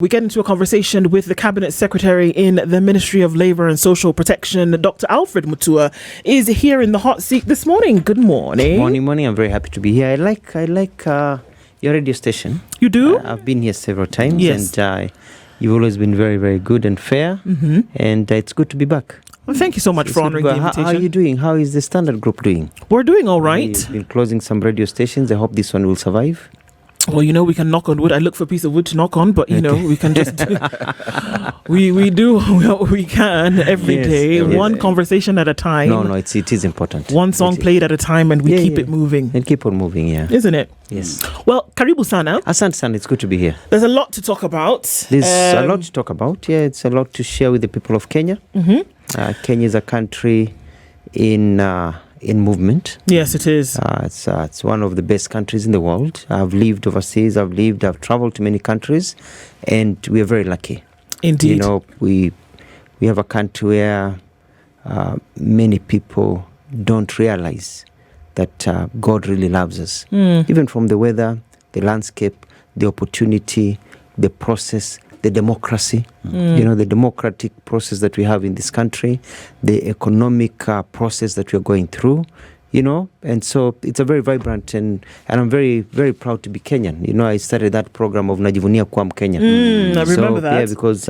We get into a conversation with the Cabinet Secretary in the Ministry of Labour and Social Protection. Dr. Alfred Mutua is here in the hot seat this morning. Good morning. Morning. I'm very happy to be here. I like your radio station. You do? I've been here several times. Yes. And you've always been very, very good and fair. Mm-hmm. And it's good to be back. Well, thank you so much for honouring the invitation. How are you doing? How is the Standard Group doing? We're doing all right. We've been closing some radio stations. I hope this one will survive. Well, we can knock on wood. I look for a piece of wood to knock on, but, we can just do... we do what we can every day, one conversation at a time. No, it is important. One song played at a time, and we keep it moving. And keep on moving, Isn't it? Yes. Well, karibu sana. Asante sana, it's good to be here. There's a lot to talk about. There's a lot to talk about. Yeah, it's a lot to share with the people of Kenya. Mm-hmm. Kenya is a country in movement. Yes, it is. It's one of the best countries in the world. I've lived overseas. I've traveled to many countries, and we are very lucky. Indeed. We have a country where many people don't realize that God really loves us. Even from the weather, the landscape, the opportunity, the process, the democracy, the democratic process that we have in this country, the economic process that we are going through, and so it's a very vibrant and I'm very, very proud to be Kenyan. I started that program of Najivunia Kuwa Mkenya. I remember that. Yeah, because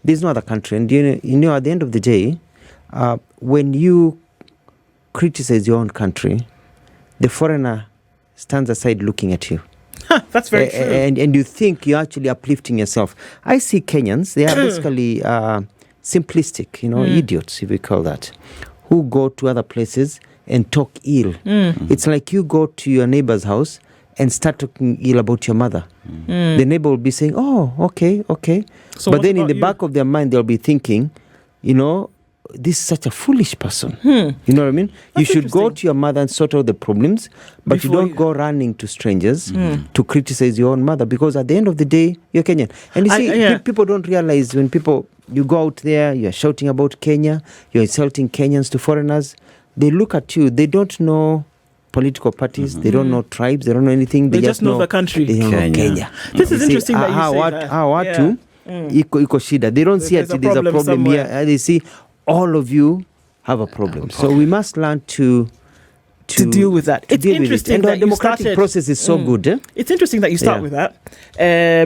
there's no other country. And, at the end of the day, when you criticize your own country, the foreigner stands aside looking at you. That's very true. And you think you're actually uplifting yourself. I see Kenyans, they are basically simplistic, idiots, if we call that, who go to other places and talk ill. It's like you go to your neighbor's house and start talking ill about your mother. The neighbor will be saying, oh, okay. So but then in the back of their mind, they'll be thinking, this is such a foolish person. You know what I mean? That's you should go to your mother and sort out the problems, but you don't go running to strangers to criticize your own mother, because at the end of the day, you're Kenyan. And you see, people don't realize when you go out there, you're shouting about Kenya, you're insulting Kenyans to foreigners, they look at you, they don't know political parties, they don't know tribes, they don't know anything. They just know the country. They don't know Kenya. This is interesting that you say that. Watu, iko shida. They don't see it, there's a problem here. They see all of you have a problem. So we must learn to deal with that. It's interesting and that our democratic process is so good. It's interesting that you start with that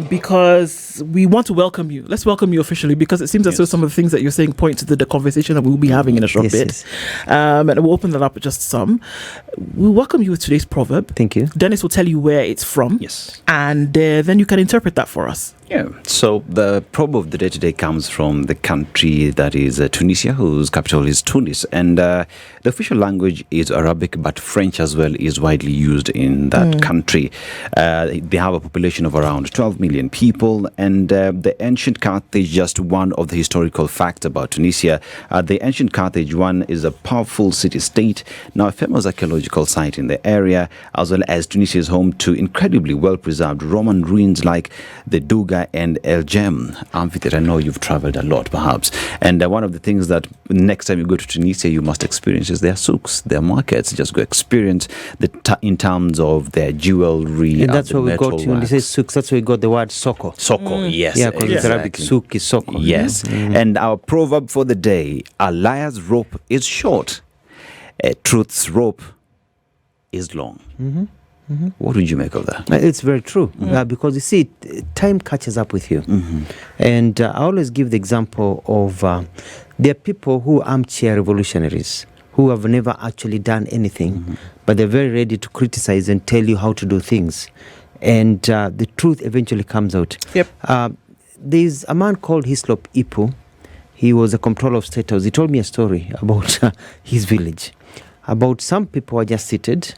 because we want to welcome you. Let's welcome you officially, because it seems as though some of the things that you're saying point to the conversation that we'll be having in a short bit. Yes. And we'll open that up just some. We'll welcome you with today's proverb. Thank you. Dennis will tell you where it's from. Yes. And then you can interpret that for us. Yeah. So the proverb of the day today comes from the country that is Tunisia, whose capital is Tunis. And the official language is Arabic, but French as well is widely used in that country. They have a population of around 12 million people. And the ancient Carthage, just one of the historical facts about Tunisia. The ancient Carthage, one, is a powerful city-state, now a famous archaeological site in the area, as well as Tunisia is home to incredibly well-preserved Roman ruins like the Duga and El Jem amphitheater. I know you've traveled a lot, perhaps. And one of the things that next time you go to Tunisia, you must experience is their souks, their markets. Just go experience in terms of their jewelry. And that's where we got to, when they say souks, that's where we got the word soko. Soko, yes. Yeah, because it's Arabic, souk is soko. Yes. And our proverb for the day, a liar's rope is short, a truth's rope is long. What would you make of that? It's very true, because you see, time catches up with you. And I always give the example of there are people who are armchair revolutionaries who have never actually done anything, but they're very ready to criticize and tell you how to do things. And the truth eventually comes out. Yep. There's a man called Hislop Ipu. He was a comptroller of State House. He told me a story about his village, about some people were just seated,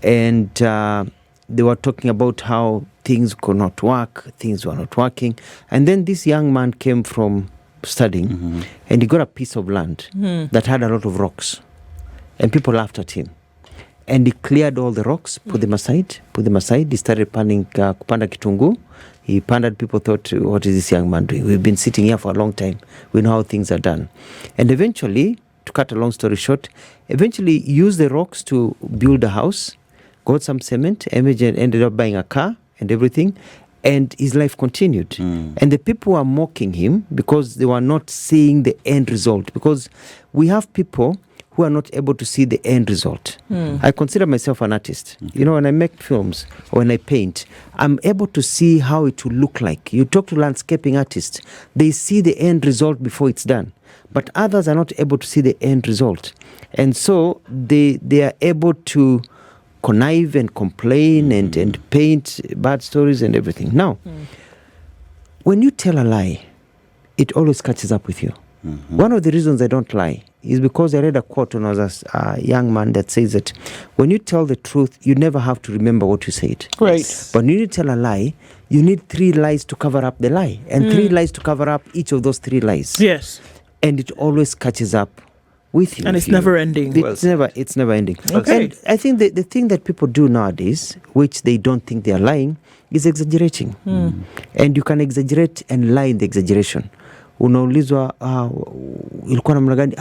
and they were talking about how things could not work, things were not working. And then this young man came from studying, and he got a piece of land that had a lot of rocks. And people laughed at him. And he cleared all the rocks, put them aside. He started kupanda kitungu. He pandered. People thought, what is this young man doing? We've been sitting here for a long time. We know how things are done. And eventually, to cut a long story short, eventually used the rocks to build a house, got some cement, ended up buying a car and everything. And his life continued. And the people were mocking him because they were not seeing the end result. Because we have people who are not able to see the end result. I consider myself an artist. You know, when I make films or when I paint, I'm able to see how it will look like. You talk to landscaping artists, they see the end result before it's done. But others are not able to see the end result. And so they are able to connive and complain and paint bad stories and everything. Now, when you tell a lie, it always catches up with you. One of the reasons I don't lie is because I read a quote when I was a young man that says that when you tell the truth, you never have to remember what you said. Great. But when you tell a lie, you need 3 lies to cover up the lie, and 3 lies to cover up each of those 3 lies. Yes. And it always catches up with you. And it's never ending. It's never ending. Okay. And I think the thing that people do nowadays, which they don't think they are lying, is exaggerating. And you can exaggerate and lie in the exaggeration. Unaulizwa ilikuwa namna gani,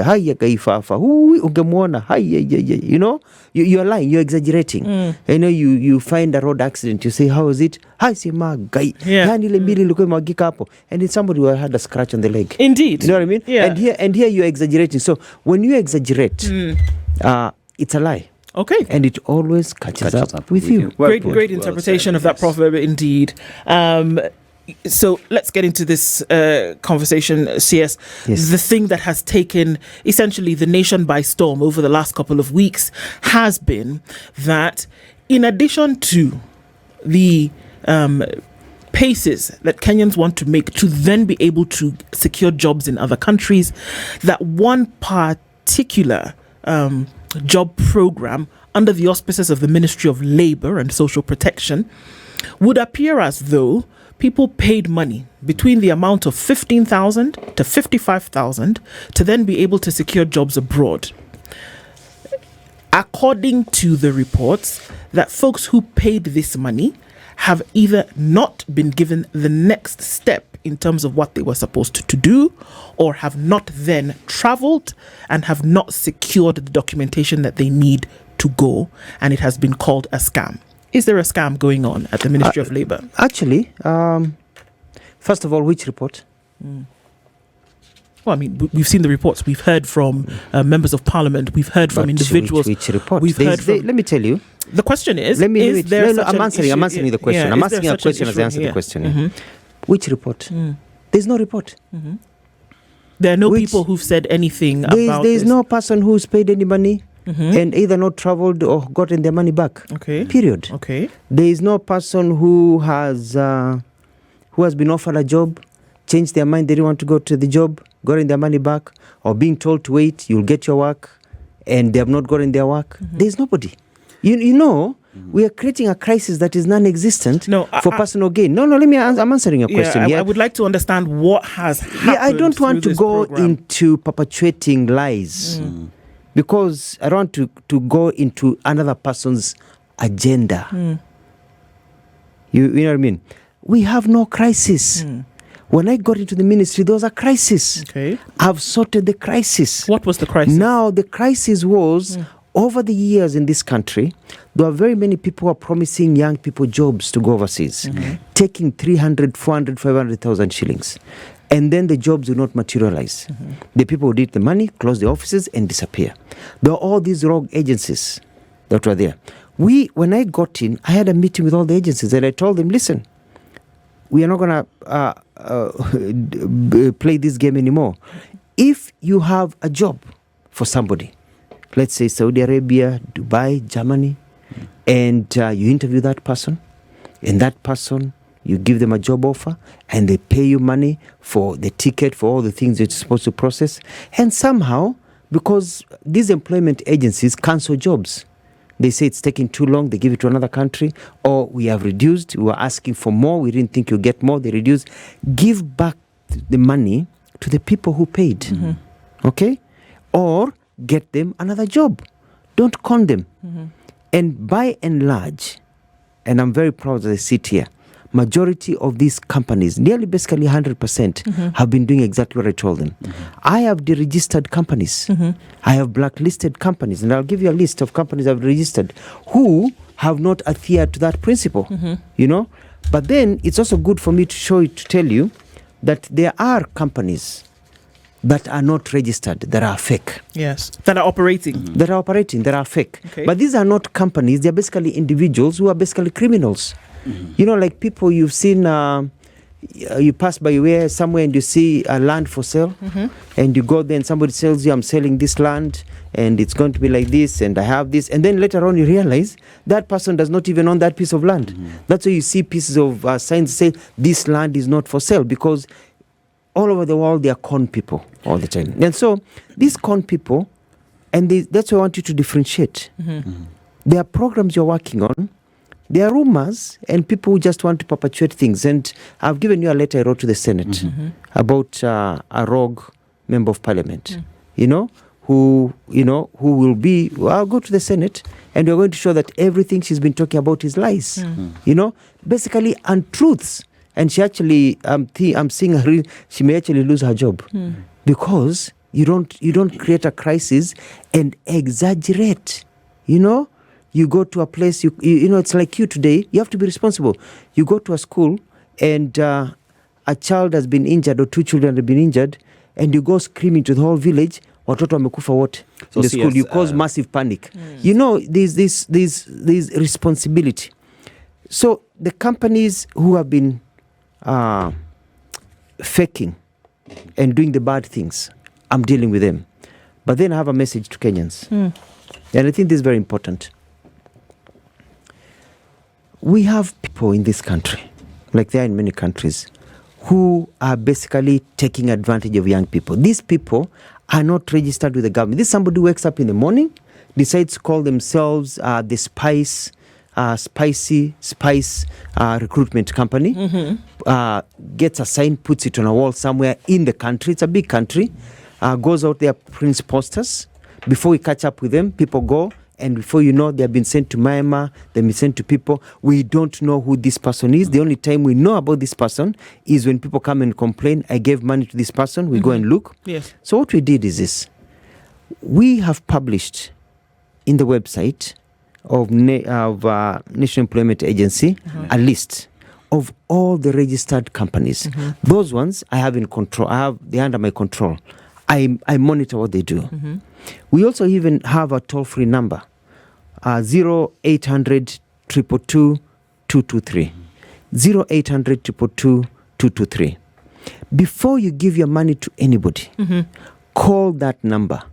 haya kaifafa ungemwona you know, you're lying, you're exaggerating. You know, you find a road accident, you say, how is it? Sema gai yani ile mbili ilikuwa imwagika hapo, and it's somebody who had a scratch on the leg. Indeed. You know what I mean? Yeah. And here you're exaggerating. So when you exaggerate, it's a lie. Okay. And it always catches up with you. Great interpretation of that proverb indeed. So let's get into this conversation, CS. Yes. The thing that has taken essentially the nation by storm over the last couple of weeks has been that in addition to the paces that Kenyans want to make to then be able to secure jobs in other countries, that one particular job program under the auspices of the Ministry of Labour and Social Protection would appear as though people paid money between the amount of 15,000 to 55,000 to then be able to secure jobs abroad. According to the reports, that folks who paid this money have either not been given the next step in terms of what they were supposed to do, or have not then traveled and have not secured the documentation that they need to go, and it has been called a scam. Is there a scam going on at the Ministry of Labour? Actually, first of all, which report? Well, I mean, we've seen the reports. We've heard from members of Parliament. We've heard from individuals. Which report? We've heard from, let me tell you. The question is, I'm answering the question. Yeah, I'm asking a question as I answer the question. Which report? There's no report. There are no people who've said anything about There's this. no person who's paid any money and either not traveled or gotten their money back. Okay. Period. Okay. There is no person who has been offered a job, changed their mind, they didn't want to go to the job, gotten their money back, or being told to wait, you'll get your work, and they have not gotten their work. There's nobody. You know, we are creating a crisis that is non-existent for personal gain. No, let me I'm answering your question. I would like to understand what has happened. Yeah, I don't want to go into perpetuating lies because I don't want to go into another person's agenda. You know what I mean? We have no crisis. When I got into the ministry, there was a crisis. Okay. I've sorted the crisis. What was the crisis? Now, the crisis was, over the years in this country, there are very many people who are promising young people jobs to go overseas, taking 300, 400, 500,000 shillings. And then the jobs will not materialize. The people who did the money, close the offices and disappear. There are all these rogue agencies that were there. When I got in, I had a meeting with all the agencies and I told them, listen, we are not going to play this game anymore. If you have a job for somebody, let's say Saudi Arabia, Dubai, Germany, and you interview that person, and that person, you give them a job offer, and they pay you money for the ticket, for all the things you're supposed to process, and somehow, because these employment agencies cancel jobs, they say it's taking too long, they give it to another country, or we have reduced, we were asking for more, we didn't think you'll get more, they reduced. Give back the money to the people who paid, okay? Or get them another job. Don't con them. And by and large, and I'm very proud that I sit here, majority of these companies, nearly basically 100%, have been doing exactly what I told them. I have deregistered companies. I have blacklisted companies, and I'll give you a list of companies I've registered who have not adhered to that principle, you know. But then it's also good for me to tell you that there are companies that are not registered, that are fake. Yes, that are operating. That are fake. Okay. But these are not companies, they're basically individuals who are basically criminals. You know, like people you've seen, you pass by where somewhere and you see a land for sale, and you go there and somebody tells you, I'm selling this land and it's going to be like this and I have this, and then later on you realize that person does not even own that piece of land. That's why you see pieces of signs say this land is not for sale, because all over the world, they are con people all the time. And so these con people, and that's why I want you to differentiate. There are programs you're working on. There are rumors and people who just want to perpetuate things. And I've given you a letter I wrote to the Senate about a rogue member of parliament, who will be, I'll go to the Senate and we're going to show that everything she's been talking about is lies, basically untruths. And she actually, I'm seeing her, she may actually lose her job because you don't create a crisis and exaggerate. You go to a place, it's like you today, you have to be responsible. You go to a school and a child has been injured or two children have been injured, and you go screaming to the whole village, watoto wamekufa wote in the school. You cause massive panic. There's this responsibility. So the companies who have been faking and doing the bad things, I'm dealing with them. But then I have a message to Kenyans. And I think this is very important. We have people in this country, like there are in many countries, who are basically taking advantage of young people. These people are not registered with the government. This is somebody who wakes up in the morning, decides to call themselves the spice recruitment company, gets a sign, puts it on a wall somewhere in the country. It's a big country. Goes out there, prints posters. Before we catch up with them, people go, and before you know, they have been sent to Myanmar, they've been sent to people. We don't know who this person is. The only time we know about this person is when people come and complain, I gave money to this person, we go and look. Yes. So what we did is this. We have published in the website of National Employment Agency a list of all the registered companies. Those ones I have in control. They're under my control. I monitor what they do. We also even have a toll-free number, 0800 222 223. 0800 222 223. Before you give your money to anybody, call that number.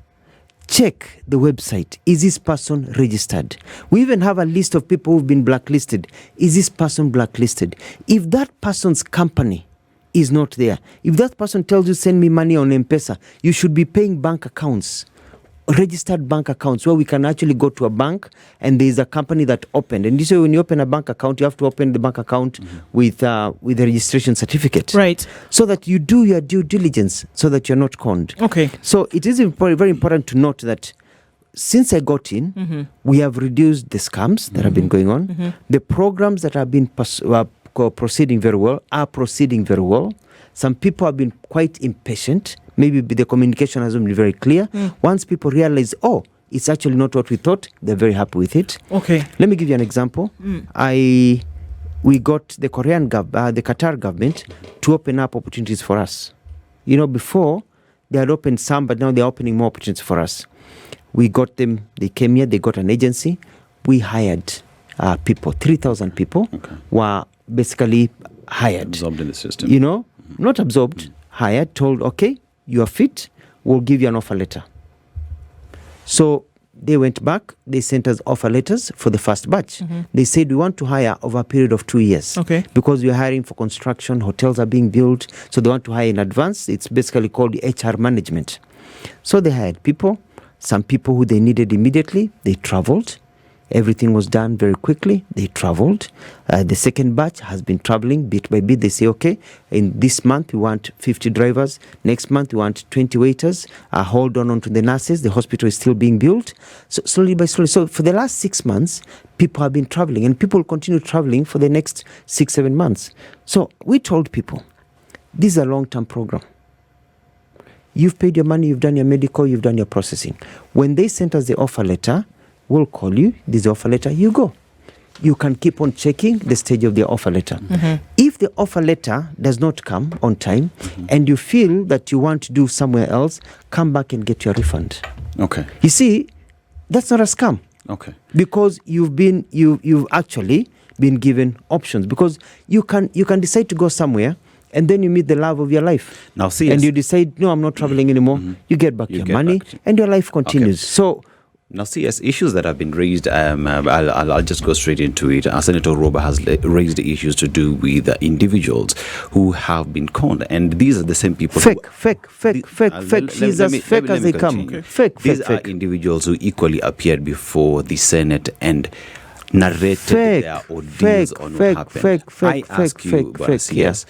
Check the website. Is this person registered? We even have a list of people who've been blacklisted. Is this person blacklisted? If that person's company is not there, if that person tells you send me money on M-Pesa, you should be paying bank accounts, registered bank accounts, where we can actually go to a bank and there is a company that opened. And this way, when you open a bank account, you have to open the bank account with a registration certificate. Right. So that you do your due diligence so that you're not conned. Okay. So it is very important to note that since I got in, we have reduced the scams that have been going on. The programs that have been proceeding very well are proceeding very well. Some people have been quite impatient. Maybe the communication hasn't been very clear. Once people realize, it's actually not what we thought, they're very happy with it. Okay. Let me give you an example. We got the the Qatar government to open up opportunities for us. Before they had opened some, but now they're opening more opportunities for us. We got them, they came here, they got an agency. We hired people, 3,000 people were basically hired. Absorbed in the system. Not absorbed, hired, told, okay, you are fit, we'll give you an offer letter. So they went back, they sent us offer letters for the first batch. They said, we want to hire over a period of 2 years. Okay. Because we're hiring for construction, hotels are being built, so they want to hire in advance. It's basically called HR management. So they hired people, some people who they needed immediately, they traveled. Everything was done very quickly. They traveled. The second batch has been traveling bit by bit. They say, okay, in this month we want 50 drivers. Next month we want 20 waiters. Hold on to the nurses. The hospital is still being built. So slowly by slowly. So for the last 6 months, people have been traveling, and people will continue traveling for the next 6-7 months. So we told people, this is a long-term program. You've paid your money, you've done your medical, you've done your processing. When they sent us the offer letter, we'll call you, this is the offer letter, you go. you can keep on checking the stage of the offer letter. If the offer letter does not come on time and you feel that you want to do somewhere else, come back and get your refund. Okay. You see, that's not a scam. Okay. Because you've actually been given options. Because you can decide to go somewhere and then you meet the love of your life. Now see, and you decide, no, I'm not traveling anymore. You get back your money and your life continues. So now, see, as issues that have been raised, I'll just go straight into it. Senator Orwoba has raised the issues to do with individuals who have been conned, and these are the same people. Fake. She's as fake as they come. Okay. Fake. These are individuals who equally appeared before the Senate and narrated their ordeals on what happened. I ask you, yes.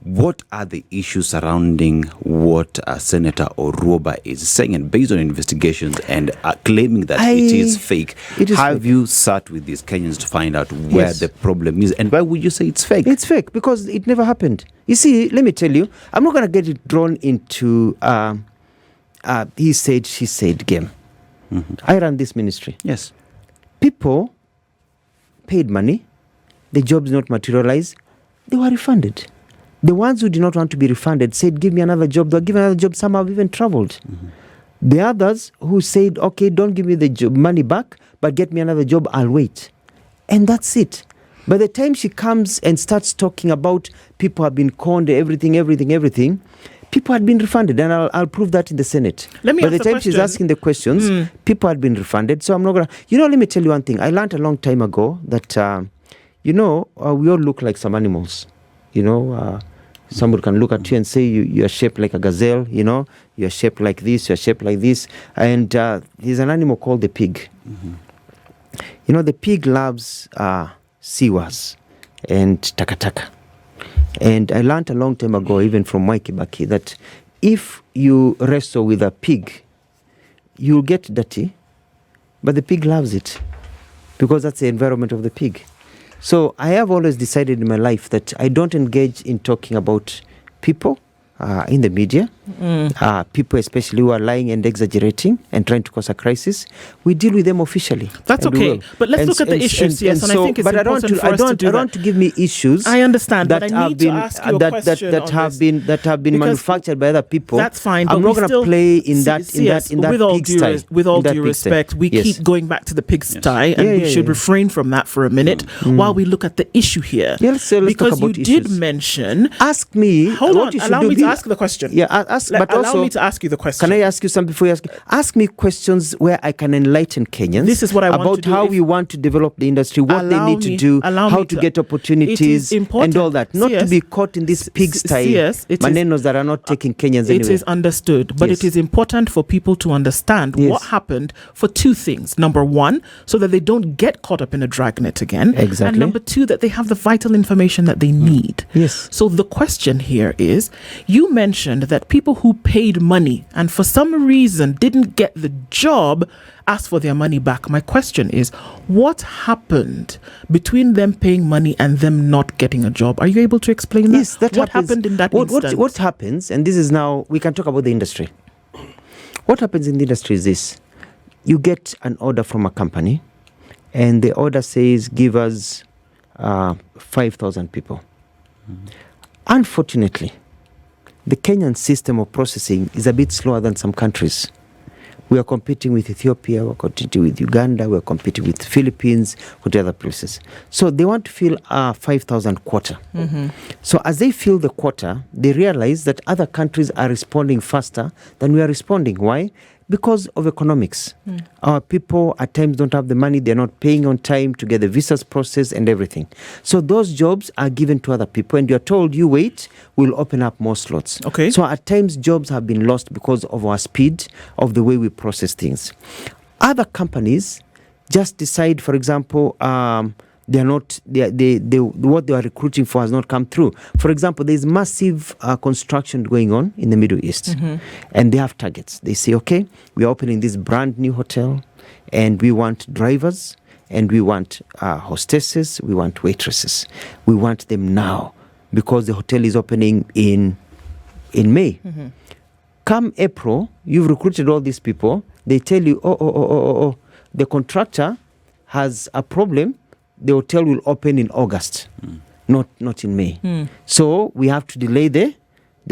What are the issues surrounding what Senator Orwoba is saying? And based on investigations and claiming that it is fake, have you sat with these Kenyans to find out where the problem is? And why would you say it's fake? It's fake because it never happened. You see, let me tell you, I'm not going to get it drawn into he said, she said game. I ran this ministry. Yes. People paid money. The jobs not materialized. They were refunded. The ones who did not want to be refunded said, give me another job. They were given another job. Some have even traveled. The others who said, okay, don't give me the job, money back, but get me another job, I'll wait. And that's it. By the time she comes and starts talking about people have been conned, everything, people had been refunded. And I'll prove that in the Senate. By the time she's asking the questions, people had been refunded. So I'm not going to... let me tell you one thing. I learned a long time ago that, we all look like some animals. Somebody can look at you and say you are shaped like a gazelle, you are shaped like this, you are shaped like this. And there's an animal called the pig. The pig loves siwas and takataka. And I learned a long time ago, even from Mwai Kibaki, that if you wrestle with a pig, you'll get dirty, but the pig loves it because that's the environment of the pig. So I have always decided in my life that I don't engage in talking about people in the media, people especially who are lying and exaggerating and trying to cause a crisis. We deal with them officially. That's okay. But let's look at the issues, and I think it's important for us to do that. I don't want to give me issues. I understand, but I need to ask you a question that have been manufactured by other people. That's fine. I'm not going to play in that pigsty. With all due respect, we keep going back to the pigsty, and we should refrain from that for a minute while we look at the issue here. Let's because talk about you did mention. Ask me. Hold on. Allow me to ask the question. Allow me to ask you the question. Can I ask you something before you ask? Ask me questions where I can enlighten Kenyans. This is what I want about to do. How we want to develop the industry, what they need to do, how to get opportunities, and all that. Not to be caught in this pigsty manenos that are not taking Kenyans anywhere. It is understood, but it is important for people to understand what happened for two things. Number one, so that they don't get caught up in a dragnet again. Exactly. And number two, that they have the vital information that they need. Yes. So the question here is, you mentioned that people who paid money and for some reason didn't get the job asked for their money back. My question is, what happened between them paying money and them not getting a job? Are you able to explain that? Yes, that what happened in that instance? What happens, and this is now, we can talk about the industry. What happens in the industry is this. You get an order from a company, and the order says, give us 5,000 people. Unfortunately, the Kenyan system of processing is a bit slower than some countries. We are competing with Ethiopia, we're competing with Uganda, we're competing with the Philippines, with other places. So they want to fill a 5,000 quota. So as they fill the quota, they realize that other countries are responding faster than we are responding. Why? Because of economics. Our people at times don't have the money, they're not paying on time to get the visas processed and everything. So those jobs are given to other people, and you're told, you wait, we'll open up more slots. Okay. So at times jobs have been lost because of our speed of the way we process things. Other companies just decide, for example, they're not, what they are recruiting for has not come through. For example, there's massive construction going on in the Middle East, and they have targets. They say, okay, we are opening this brand new hotel, and we want drivers, and we want hostesses, we want waitresses. We want them now, because the hotel is opening in May. Come April, you've recruited all these people, they tell you, the contractor has a problem the hotel will open in August, not in May. So we have to delay the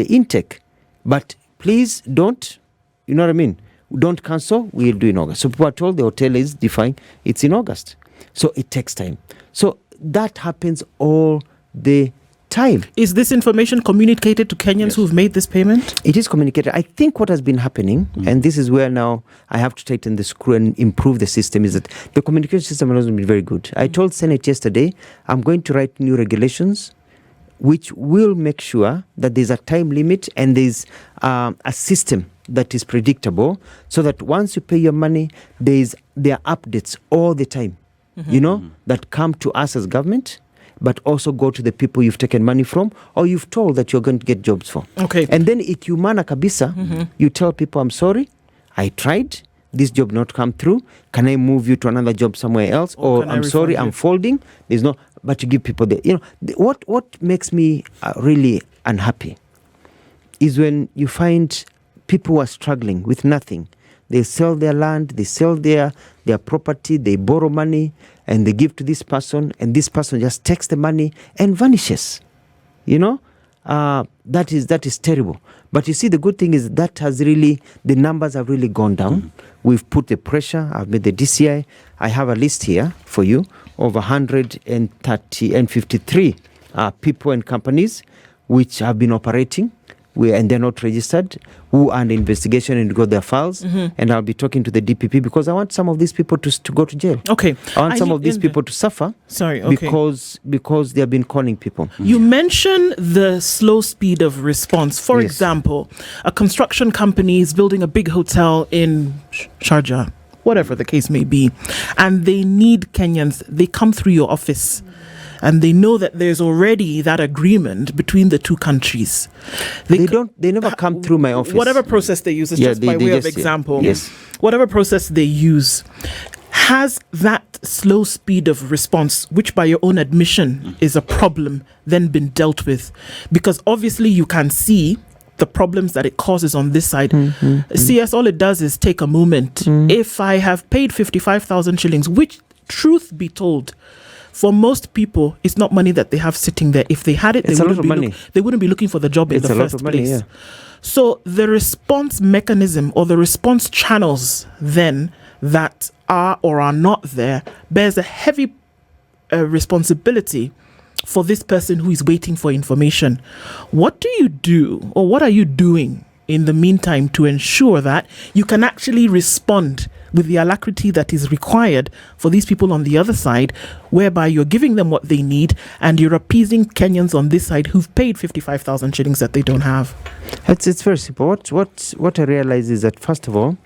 intake. But please don't, you know what I mean? Don't cancel, we'll do in August. So people are told the hotel is defined, it's in August. So it takes time. So that happens all the time. Is this information communicated to Kenyans who've made this payment? It is communicated. I think what has been happening, and this is where now I have to tighten the screw and improve the system, is that the communication system has not been very good. I told Senate yesterday, I'm going to write new regulations which will make sure that there's a time limit and there's a system that is predictable, so that once you pay your money, there are updates all the time, that come to us as government, but also go to the people you've taken money from or you've told that you're going to get jobs for. Okay. And then ikiumana kabisa, you tell people, I'm sorry, I tried, this job not come through, can I move you to another job somewhere else? Or I'm sorry, I'm folding. There's no, but you give people what makes me really unhappy is when you find people who are struggling with nothing. They sell their land, they sell their property, they borrow money, and they give to this person, and this person just takes the money and vanishes. That is terrible. But you see, the good thing is that the numbers have really gone down. We've put the pressure. I've made the DCI. I have a list here for you of 153 people and companies which have been operating and they're not registered, who are under investigation and got their files. And I'll be talking to the DPP because I want some of these people to go to jail. Okay. I want some of these people to suffer. Sorry, okay. Because they have been calling people. You mentioned the slow speed of response. For example, a construction company is building a big hotel in Sharjah, whatever the case may be, and they need Kenyans. They come through your office. And they know that there's already that agreement between the two countries. They never come through my office. Whatever process they use, is just by way of example. Yes. Whatever process they use, has that slow speed of response, which by your own admission is a problem, then been dealt with? Because obviously you can see the problems that it causes on this side. CS, all it does is take a moment. If I have paid 55,000 shillings, which, truth be told, for most people, it's not money that they have sitting there. If they had it, they wouldn't be looking for the job in the first place. So the response mechanism or the response channels then that are or are not there bears a heavy responsibility for this person who is waiting for information. What do you do, or what are you doing in the meantime to ensure that you can actually respond with the alacrity that is required for these people on the other side, whereby you're giving them what they need and you're appeasing Kenyans on this side who've paid 55,000 shillings that they don't have? It's very simple. What I realize is that, first of all,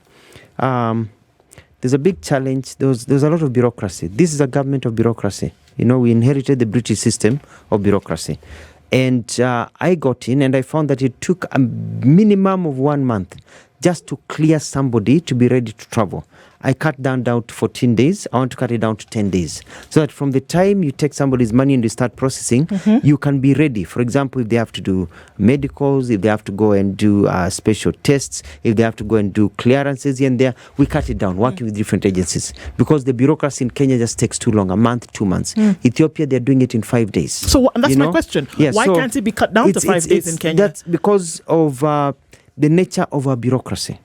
there's a big challenge. There's a lot of bureaucracy. This is a government of bureaucracy. We inherited the British system of bureaucracy. And I got in and I found that it took a minimum of 1 month just to clear somebody to be ready to travel. I cut down to 14 days. I want to cut it down to 10 days. So that from the time you take somebody's money and you start processing, you can be ready. For example, if they have to do medicals, if they have to go and do special tests, if they have to go and do clearances here and there, we cut it down, working with different agencies. Because the bureaucracy in Kenya just takes too long, a month, 2 months. Ethiopia, they're doing it in 5 days. So that's my question. Yeah, Why can't it be cut down to 5 days in Kenya? That's because of the nature of our bureaucracy.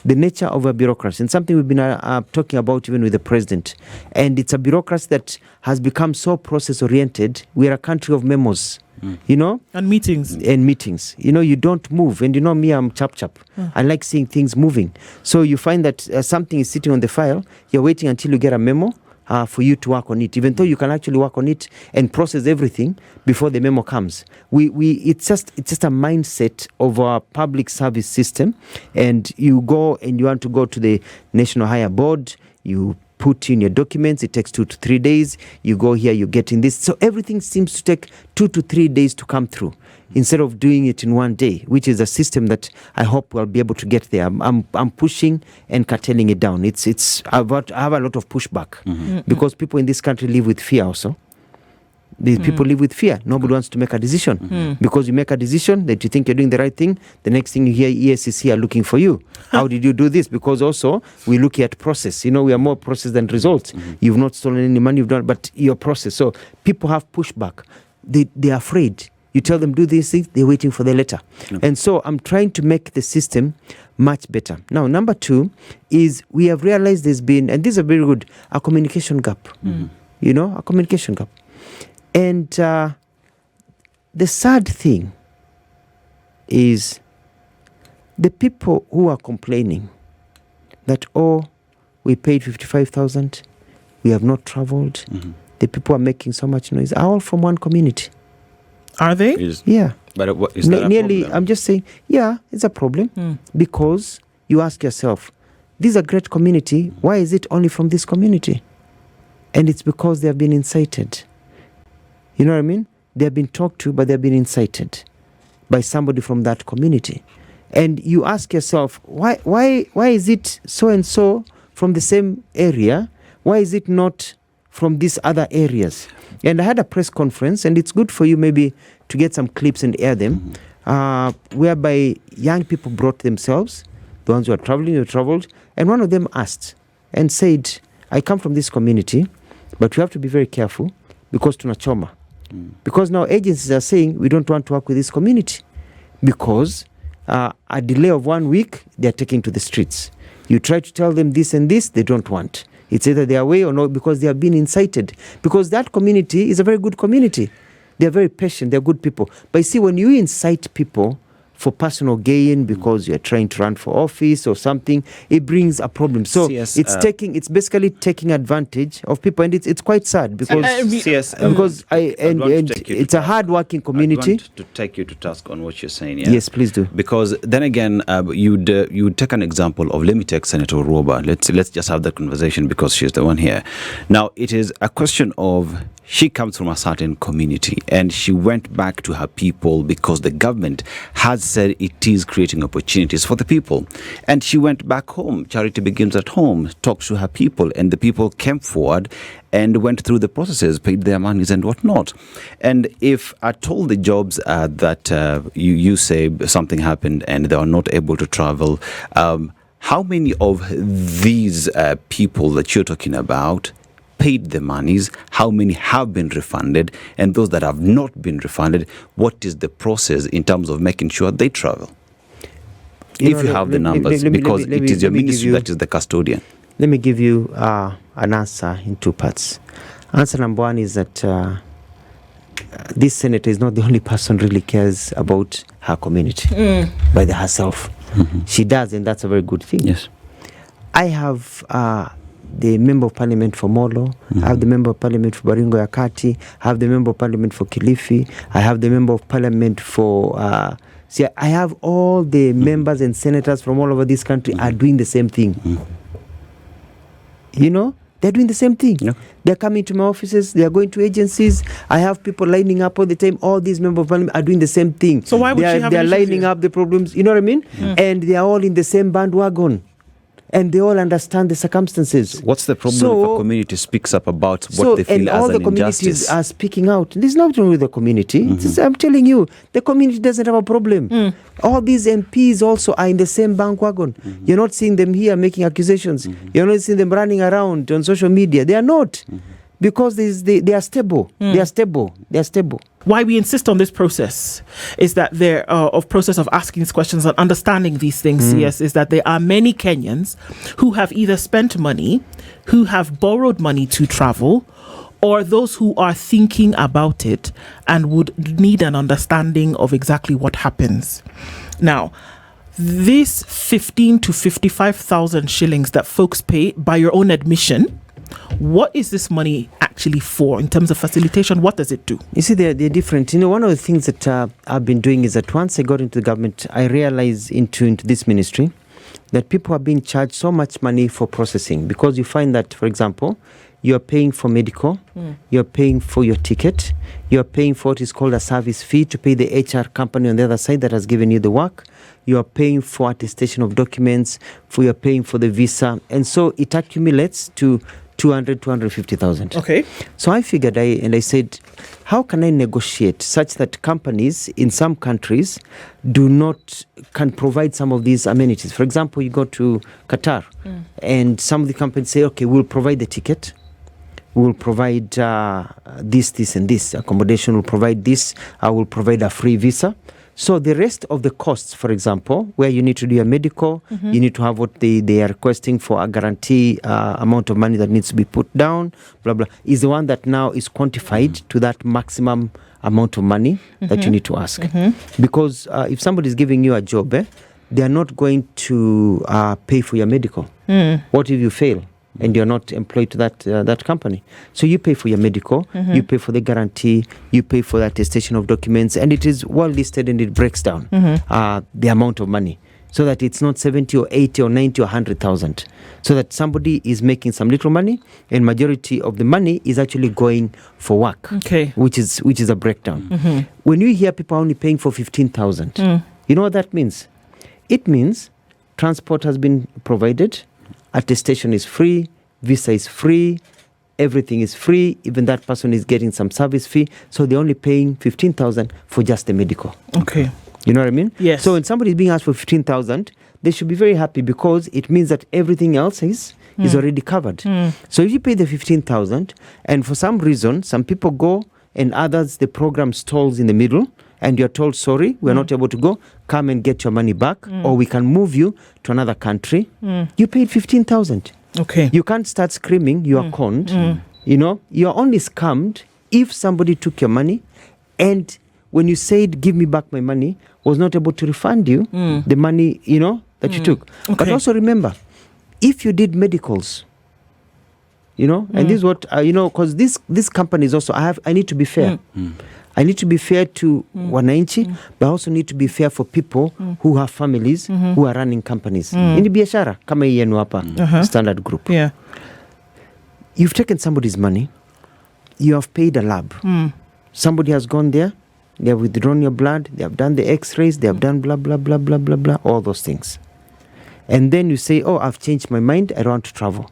The nature of a bureaucracy, and something we've been talking about even with the president. And it's a bureaucracy that has become so process-oriented. We're a country of memos, And meetings. You don't move. And me, I'm chap. I like seeing things moving. So you find that something is sitting on the file. You're waiting until you get a memo for you to work on it, even though you can actually work on it and process everything before the memo comes. It's just a mindset of our public service system. And you go and you want to go to the National Hire Board, you put in your documents, it takes 2 to 3 days. You go here, you're getting this. So everything seems to take 2 to 3 days to come through, instead of doing it in 1 day, which is a system that I hope we'll be able to get there. I'm pushing and curtailing it down. I have a lot of pushback because people in this country live with fear also. These people live with fear. Nobody wants to make a decision. Because you make a decision that you think you're doing the right thing, the next thing you hear, ESCC are looking for you. How did you do this? Because also, we look at process. We are more process than results. You've not stolen any money, you've done, but your process. So people have pushback. They're afraid. You tell them do these things, they're waiting for the letter. And so I'm trying to make the system much better. Now, number 2 is we have realized there's been, and this is a very good, a communication gap. A communication gap. And the sad thing is the people who are complaining that, we paid 55,000, we have not traveled, the people are making so much noise, are all from one community. Are they? Yeah. But what, is that nearly, a problem? I'm just saying, yeah, it's a problem because you ask yourself, this is a great community, why is it only from this community? And it's because they have been incited. You know what I mean? They have been talked to, but they have been incited by somebody from that community. And you ask yourself, why is it so and so from the same area? Why is it not from these other areas? And I had a press conference, and it's good for you maybe to get some clips and air them, whereby young people brought themselves, the ones who are traveling, who traveled, and one of them asked and said, I come from this community, but we have to be very careful because tunachoma. Because now agencies are saying we don't want to work with this community because a delay of 1 week, they're taking to the streets. You try to tell them this and this, they don't want. It's either they are away or not because they have been incited. Because that community is a very good community. They are very patient, they're good people. But you see, when you incite people for personal gain because you're trying to run for office or something, it brings a problem. So it's basically taking advantage of people, and it's quite sad because it's a hard-working community. I want to take you to task on what you're saying. Yes, please do. Because then again, you'd take an example of, let me take Senator Orwoba. Let's just have the conversation because she's the one here. Now, it is a question of, she comes from a certain community and she went back to her people because the government has said it is creating opportunities for the people. And she went back home. Charity begins at home, talked to her people, and the people came forward and went through the processes, paid their monies and whatnot. And if at all the jobs that you say something happened and they are not able to travel, how many of these people that you're talking about paid the monies? How many have been refunded? And those that have not been refunded, what is the process in terms of making sure they travel? If you have the numbers, because it is your ministry that is the custodian. Let me give you an answer in 2 parts. Answer number 1 is that this senator is not the only person really cares about her community by herself. She does, and that's a very good thing. Yes. I have the member of parliament for Molo, I have the member of parliament for Baringo Yakati, I have the member of parliament for Kilifi, I have the member of parliament for I have all the members and senators from all over this country are doing the same thing. You know, they're doing the same thing. Yeah. They're coming to my offices, they are going to agencies. I have people lining up all the time. All these members of parliament are doing the same thing. So why would she have They're lining up the problems, you know what I mean? And they are all in the same bandwagon. And they all understand the circumstances. What's the problem if a community speaks up about what they feel as an injustice? And all the communities are speaking out. There's nothing wrong with the community. I'm telling you, the community doesn't have a problem. All these MPs also are in the same bandwagon. You're not seeing them here making accusations. You're not seeing them running around on social media. They are not. Because they are stable. They are stable. They are stable. Why we insist on this process is that there of process of asking these questions and understanding these things, yes, is that there are many Kenyans who have either spent money, who have borrowed money to travel, or those who are thinking about it and would need an understanding of exactly what happens. Now, this 15 to 55,000 shillings that folks pay by your own admission, what is this money actually for in terms of facilitation? What does it do? You see, they're different. You know, one of the things that I've been doing is that once I got into the government, I realized into this ministry that people are being charged so much money for processing, because you find that, for example, you're paying for medical, you're paying for your ticket, you're paying for what is called a service fee to pay the HR company on the other side that has given you the work, you are paying for attestation of documents, you're paying for the visa, and so it accumulates to 250,000. Okay. So I figured, I said, how can I negotiate such that companies in some countries can provide some of these amenities? For example, you go to Qatar and some of the companies say, okay, we'll provide the ticket. We'll provide this, and this. Accommodation will provide this. I will provide a free visa. So the rest of the costs, for example, where you need to do a medical, you need to have what they are requesting for a guarantee amount of money that needs to be put down, blah, blah, is the one that now is quantified to that maximum amount of money that you need to ask. Because if somebody is giving you a job, they are not going to pay for your medical. What if you fail? And you're not employed to that company. So you pay for your medical, you pay for the guarantee, you pay for the attestation of documents, and it is well listed and it breaks down the amount of money so that it's not 70 or 80 or 90 or 100,000. So that somebody is making some little money and majority of the money is actually going for work, which is a breakdown. When you hear people only paying for 15,000, you know what that means? It means transport has been provided, attestation is free, visa is free, everything is free, even that person is getting some service fee, so they're only paying 15,000 for just the medical. Okay. You know what I mean? Yes. So when somebody is being asked for 15,000, they should be very happy because it means that everything else is already covered. So if you pay the 15,000 and for some reason, some people go and others, the program stalls in the middle, and you're told, sorry, we're not able to go, come and get your money back, or we can move you to another country. You paid 15,000. Okay. You can't start screaming, you are conned. You know, you're only scammed if somebody took your money and when you said, give me back my money, was not able to refund you the money, you know, that you took. Okay. But also remember, if you did medicals, you know, and this is what, you know, because this company is also, I need to be fair. I need to be fair to wananchi, but I also need to be fair for people who have families who are running companies. In the biashara, kama hii yenu hapa, Standard Group. Yeah. You've taken somebody's money, you have paid a lab. Somebody has gone there, they have withdrawn your blood, they have done the x-rays, they have done blah, blah, blah, blah, blah, blah, all those things. And then you say, oh, I've changed my mind, I don't want to travel.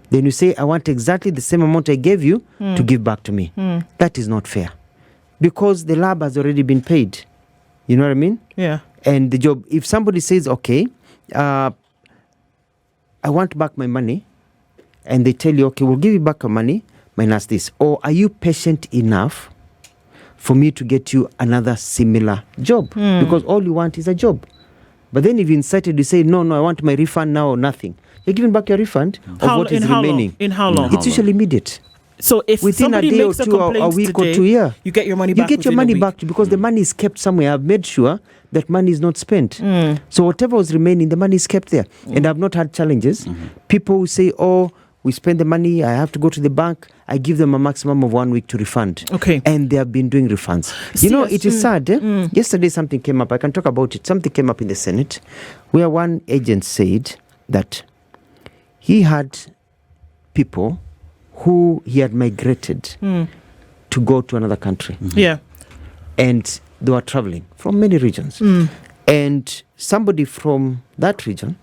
Then you say, I want exactly the same amount I gave you to give back to me. That is not fair. Because the lab has already been paid. You know what I mean? Yeah. And the job, if somebody says, okay, I want back my money, and they tell you, okay, we'll give you back your money, minus this. Or are you patient enough for me to get you another similar job? Because all you want is a job. But then if you incited, you say, no, I want my refund now or nothing. You're giving back your refund of what is remaining. In how long? It's usually immediate. So if within somebody a day or makes two, a a week today, or 2 years, you get your money back. You get your money back because the money is kept somewhere. I've made sure that money is not spent. So whatever was remaining, the money is kept there. And I've not had challenges. People who say, oh, we spend the money, I have to go to the bank. I give them a maximum of 1 week to refund. Okay. And they have been doing refunds. You know, it is sad. Yesterday something came up. I can talk about it. Something came up in the Senate where one agent said that he had people who he had migrated to go to another country. Yeah. And they were traveling from many regions. And somebody from that region,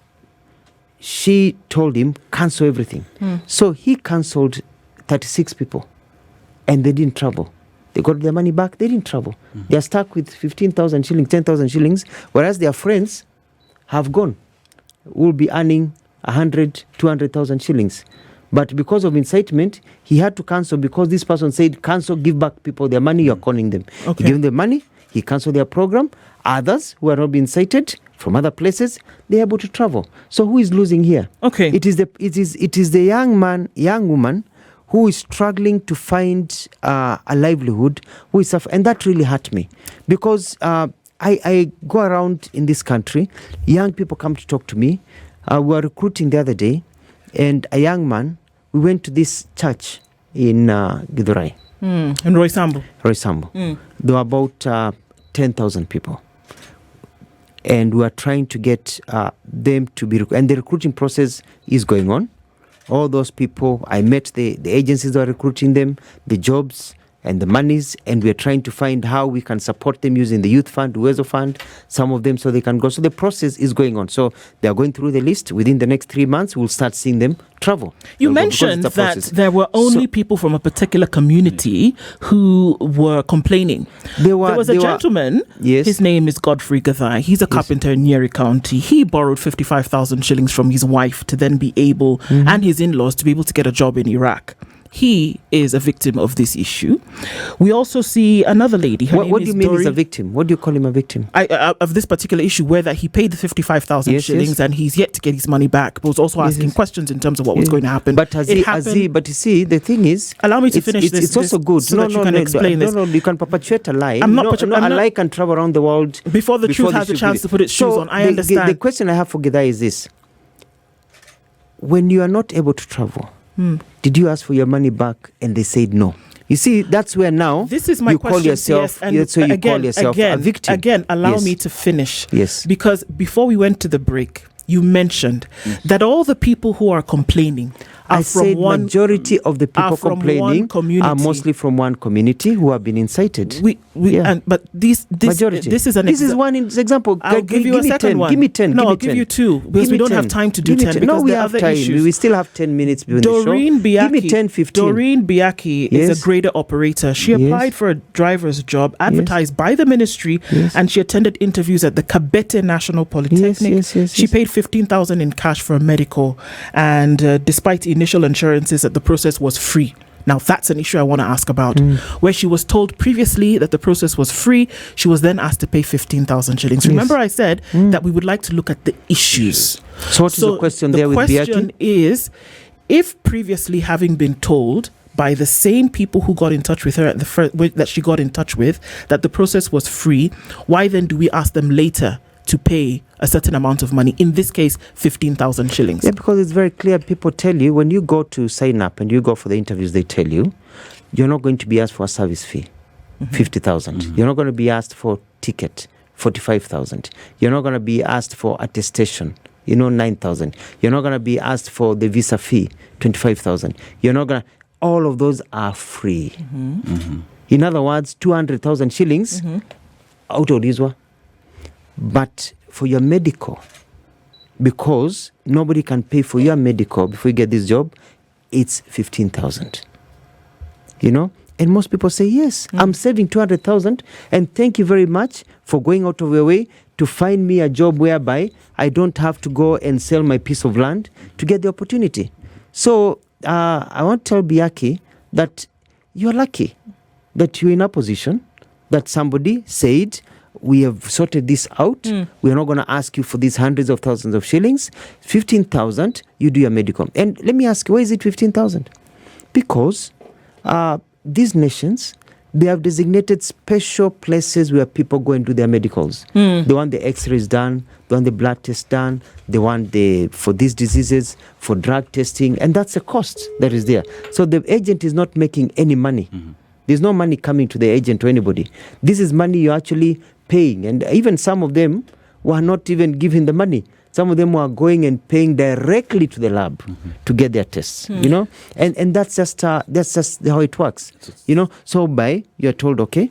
she told him, cancel everything. So he cancelled 36 people. And they didn't travel. They got their money back, they didn't travel. They are stuck with 15,000 shillings, 10,000 shillings, whereas their friends have gone, will be earning 100, 200,000 shillings. But because of incitement, he had to cancel because this person said, cancel, give back people their money, you're conning them. Okay. He gave them the money, he canceled their program. Others who are not being incited from other places, they're able to travel. So who is losing here? Okay. It is the young woman who is struggling to find a livelihood, who is and that really hurt me. Because I go around in this country, young people come to talk to me. We were recruiting the other day, and a young man, we went to this church in Githurai. In Roysambu. There were about 10,000 people. And we are trying to get them to be, and the recruiting process is going on. All those people, I met the agencies that are recruiting them, the jobs, and the monies, and we're trying to find how we can support them using the youth fund, Uwezo fund, some of them, so they can go. So the process is going on. So they are going through the list. Within the next 3 months, we'll start seeing them travel. You mentioned that there were only people from a particular community who were complaining. There was a gentleman, his name is Godfrey Gathai. He's a carpenter in Nyeri County. He borrowed 55,000 shillings from his wife to then be able, and his in-laws, to be able to get a job in Iraq. He is a victim of this issue. We also see another lady. What do you mean he's a victim? What do you call him a victim? Of this particular issue, where that he paid the 55,000 shillings and he's yet to get his money back, but was also asking questions in terms of what was going to happen. But but you see, the thing is, allow me to finish this. It's also good. So that you can explain this. No, you can perpetuate a lie. A lie can travel around the world before the truth has a chance to put its shoes on. I understand. The question I have for Gidai is this: when you are not able to travel, did you ask for your money back and they said no? You see, that's where now this is my you question, call yourself, call yourself a victim. Again, allow me to finish. Yes. Because before we went to the break, you mentioned that all the people who are complaining are majority of the people complaining are mostly from one community who have been incited. But this is one example. I'll give you a second one. Give me 10. No, I'll give you 2 because we don't have time to do 10. No, we have time. We still have 10 minutes before the show. Give me 10, 15. Doreen Biaki is a grader operator. She applied for a driver's job advertised by the ministry, and she attended interviews at the Kabete National Polytechnic. She paid 15,000 in cash for a medical, and despite initial assurances that the process was free. Now, that's an issue I want to ask about. Where she was told previously that the process was free, she was then asked to pay 15,000 shillings. Remember, I said that we would like to look at the issues. So what is the question there with Biaki? The question is, if previously having been told by the same people who got in touch with her that she got in touch with, that the process was free, why then do we ask them later to pay a certain amount of money, in this case 15,000 shillings? Yeah, because it's very clear. People tell you when you go to sign up and you go for the interviews, they tell you you're not going to be asked for a service fee, 50,000. You're not going to be asked for ticket, 45,000. You're not going to be asked for attestation, 9,000. You're not going to be asked for the visa fee, 25,000. You're not going to. All of those are free. In other words, 200,000 shillings out of this one. But for your medical, because nobody can pay for your medical before you get this job, it's 15,000. And most people say, yes, I'm saving 200,000, and thank you very much for going out of your way to find me a job whereby I don't have to go and sell my piece of land to get the opportunity. So I want to tell Biaki that you're lucky that you're in a position that somebody said, we have sorted this out. We are not going to ask you for these hundreds of thousands of shillings. 15,000, you do your medical. And let me ask you, why is it 15,000? Because these nations, they have designated special places where people go and do their medicals. They want the x-rays done, they want the blood test done, they want for these diseases, for drug testing, and that's a cost that is there. So the agent is not making any money. There's no money coming to the agent or anybody. This is money you're actually paying, and even some of them were not even giving the money. Some of them were going and paying directly to the lab to get their tests. And that's just how it works. So you're told, okay,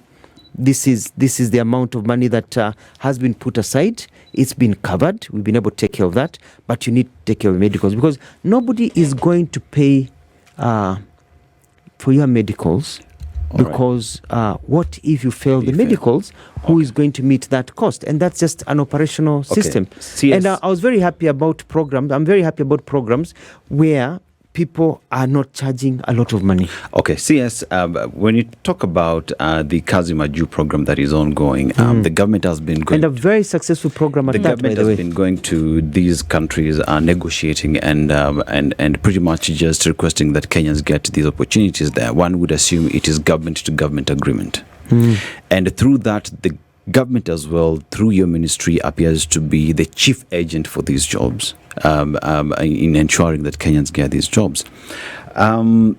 this is the amount of money that has been put aside. It's been covered. We've been able to take care of that, but you need to take care of medicals, because nobody is going to pay for your medicals. Because what if you fail the medicals? Who is going to meet that cost? And that's just an operational system. And I was very happy about programs. I'm very happy about programs where people are not charging a lot of money. Okay, CS, when you talk about the Kazi Maju program that is ongoing, the government has been going... And a very successful program at that, by the way. The government has been going to these countries, negotiating and pretty much just requesting that Kenyans get these opportunities there. One would assume it is government-to-government agreement. And through that, the government as well, through your ministry, appears to be the chief agent for these jobs, in ensuring that Kenyans get these jobs. The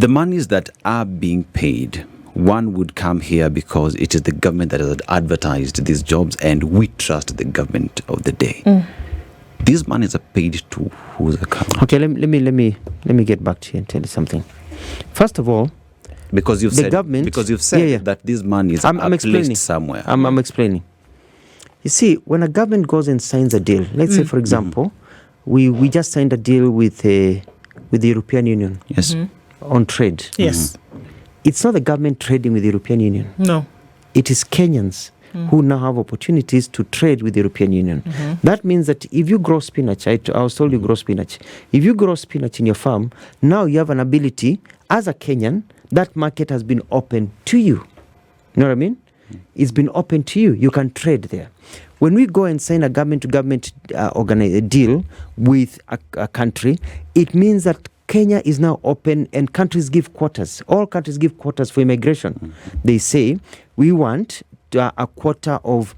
monies that are being paid, one would come here because it is the government that has advertised these jobs, and we trust the government of the day. These monies are paid to whose account? Okay, let me get back to you and tell you something. First of all, Because you've said that this money is placed somewhere. I'm explaining. You see, when a government goes and signs a deal, let's say, for example, we just signed a deal with the European Union. Yes. On trade. Yes. It's not the government trading with the European Union. No. It is Kenyans who now have opportunities to trade with the European Union. That means that if you grow spinach, I was told you grow spinach. If you grow spinach in your farm, now you have an ability, as a Kenyan, that market has been open to you. You know what I mean? It's been open to you. You can trade there. When we go and sign a government-to-government deal with a country, it means that Kenya is now open and countries give quotas. All countries give quotas for immigration. They say, we want a quota of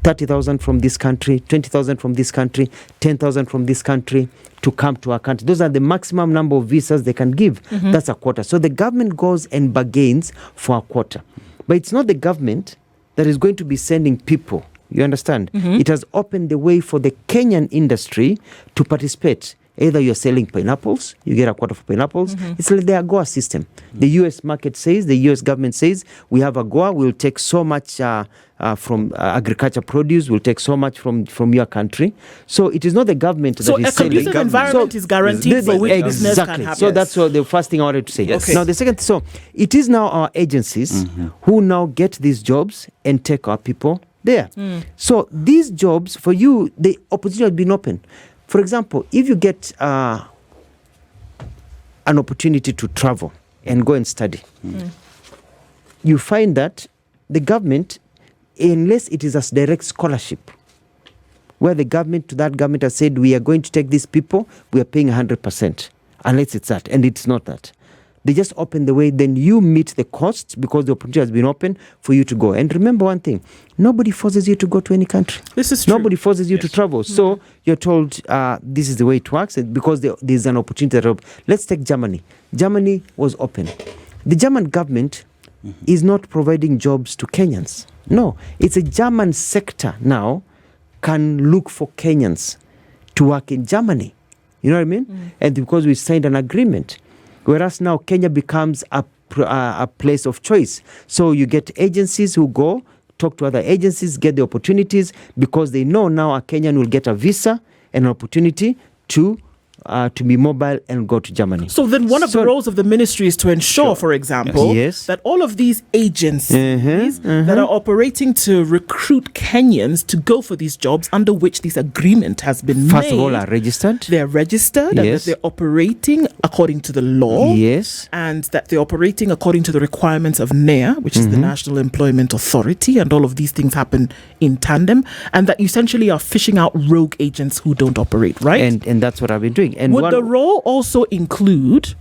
30,000 from this country, 20,000 from this country, 10,000 from this country to come to our country. Those are the maximum number of visas they can give. That's a quota. So the government goes and bargains for a quota. But it's not the government that is going to be sending people. You understand? It has opened the way for the Kenyan industry to participate. Either you're selling pineapples, you get a quota for pineapples. It's like the AGOA system. The US market says, the US government says, we have AGOA, we'll take so much from agriculture produce, we'll take so much from your country. So it is not the government that is selling. So a conducive environment is guaranteed for which business can happen. So that's the first thing I wanted to say. Okay. Now the second, so it is now our agencies who now get these jobs and take our people there. So these jobs, for you, the opportunity has been open. For example, if you get an opportunity to travel and go and study, you find that the government, unless it is a direct scholarship, where the government has said, we are going to take these people, we are paying 100%, unless it's that, and it's not that. They just open the way, then you meet the costs because the opportunity has been open for you to go. And remember one thing, nobody forces you to go to any country. This is true. Nobody forces you to travel. So you're told this is the way it works because there's an opportunity. Let's take Germany. Germany was open. The German government is not providing jobs to Kenyans. No, it's a German sector now can look for Kenyans to work in Germany. You know what I mean? And because we signed an agreement. Whereas now Kenya becomes a place of choice. So you get agencies who go, talk to other agencies, get the opportunities because they know now a Kenyan will get a visa and an opportunity to be mobile and go to Germany. So then one of the roles of the ministry is to ensure, for example, that all of these agencies that are operating to recruit Kenyans to go for these jobs under which this agreement has been made. First of all, are registered. They're registered and that they're operating according to the law. Yes. And that they're operating according to the requirements of NEA, which is the National Employment Authority, and all of these things happen in tandem, and that you essentially are fishing out rogue agents who don't operate, right? And that's what I've been doing. And would the role also include,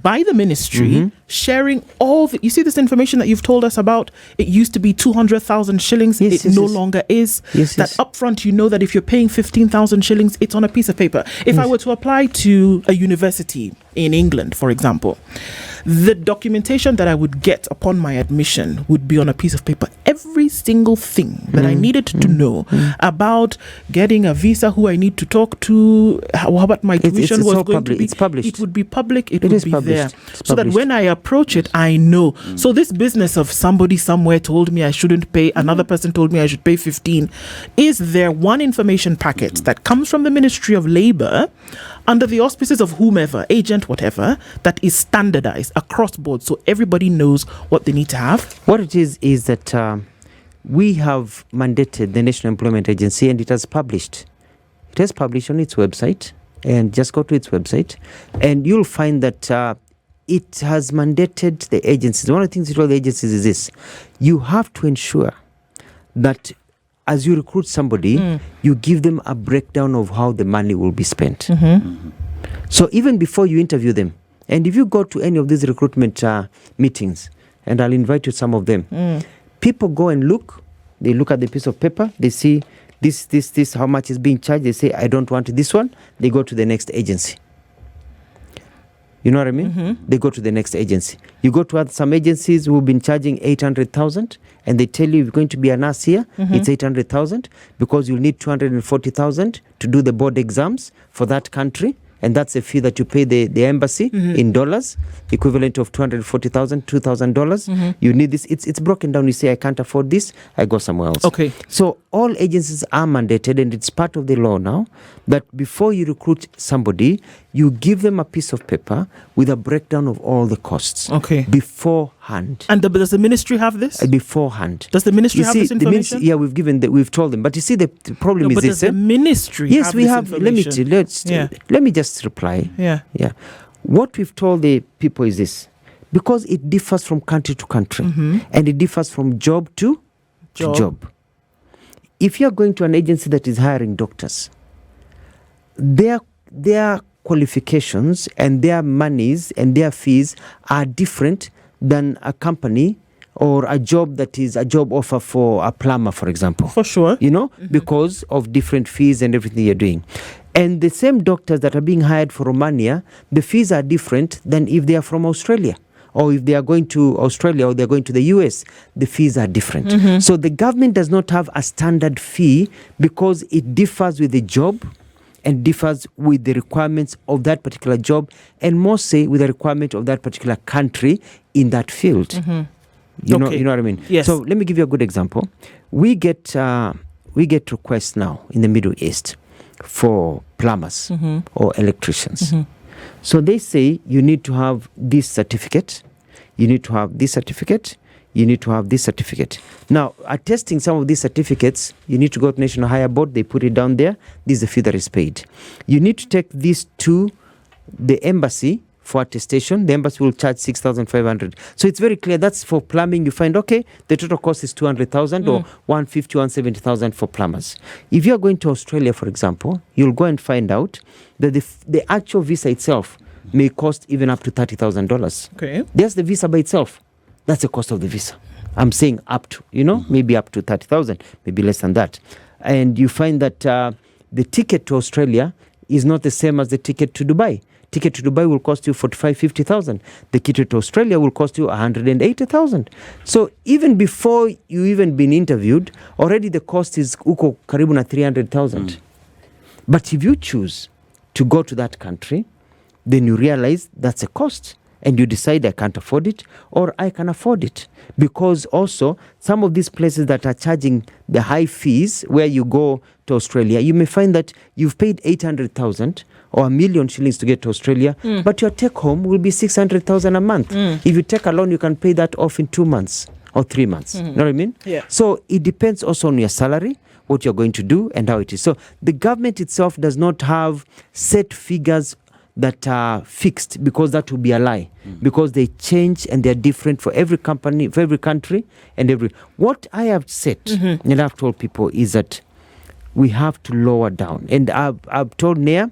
by the ministry, sharing all the... You see this information that you've told us about? It used to be 200,000 shillings. It no longer is. That upfront, you know that if you're paying 15,000 shillings, it's on a piece of paper. If I were to apply to a university in England, for example, the documentation that I would get upon my admission would be on a piece of paper. Every single thing that I needed to know about getting a visa, who I need to talk to, how about my tuition was going to be. It's published. It would be public. It would be there. So that when I approach it, I know. So this business of somebody somewhere told me I shouldn't pay, another person told me I should pay 15. Is there one information packet that comes from the Ministry of Labour under the auspices of whomever, agent, whatever, that is standardized across board so everybody knows what they need to have? What it is that we have mandated the National Employment Agency and it has published. It has published on its website, and just go to its website and you'll find that it has mandated the agencies. One of the things you tell the agencies is this: you have to ensure that as you recruit somebody, you give them a breakdown of how the money will be spent. So even before you interview them, and if you go to any of these recruitment meetings, and I'll invite you to some of them, people go and look. They look at the piece of paper. They see this, how much is being charged. They say, I don't want this one. They go to the next agency. You know what I mean? They go to the next agency. You go to some agencies who have been charging 800,000 and they tell you, if you're going to be a nurse here, it's 800,000 because you'll need 240,000 to do the board exams for that country. and that's a fee that you pay the embassy in dollars, equivalent of $240,000, $2,000. You need this. It's broken down. You say, I can't afford this, I go somewhere else. Okay. So all agencies are mandated, and it's part of the law now, that before you recruit somebody, you give them a piece of paper with a breakdown of all the costs. Okay. Beforehand. And does the ministry have this? Beforehand. Does the ministry have this information? We've told them. But you see, the problem is but this. Does the ministry yes, have we this have. information? Let me just reply. Yeah. What we've told the people is this, because it differs from country to country, and it differs from job to job. If you're going to an agency that is hiring doctors, their qualifications and their monies and their fees are different than a company or a job that is a job offer for a plumber, for example. For sure. Because of different fees and everything you're doing. And the same doctors that are being hired for Romania, the fees are different than if they are from Australia. Or if they are going to Australia or they're going to the US, the fees are different. So the government does not have a standard fee because it differs with the job and differs with the requirements of that particular job, and more say with the requirement of that particular country in that field. You know what I mean? Yes. So let me give you a good example. We get requests now in the Middle East for plumbers or electricians. So they say you need to have this certificate, you need to have this certificate, you need to have this certificate. Now, attesting some of these certificates, you need to go to National Hire Board, they put it down there, this is the fee that is paid. You need to take this to the embassy for attestation. The embassy will charge 6,500. So it's very clear. That's for plumbing. You find, okay, the total cost is 200,000 or 150, 170,000 for plumbers. If you're going to Australia, for example, you'll go and find out that the actual visa itself may cost even up to $30,000. Okay. There's the visa by itself. That's the cost of the visa. I'm saying up to, maybe up to 30,000, maybe less than that. And you find that the ticket to Australia is not the same as the ticket to Dubai. Ticket to Dubai will cost you 45,000, 50,000. The ticket to Australia will cost you 180,000. So even before you even been interviewed, already the cost is uko karibu na 300,000. But if you choose to go to that country, then you realize that's a cost. And you decide I can't afford it or I can afford it. Because also some of these places that are charging the high fees where you go to Australia, you may find that you've paid 800,000 or $1,000,000 shillings to get to Australia, but your take home will be 600,000 a month. If you take a loan, you can pay that off in 2 months or 3 months. You know what I mean? Yeah. So it depends also on your salary, what you're going to do and how it is. So the government itself does not have set figures that are fixed, because that would be a lie, because they change and they're different for every company, for every country, and what I have said and I've told people is that we have to lower down, and I've told NEA,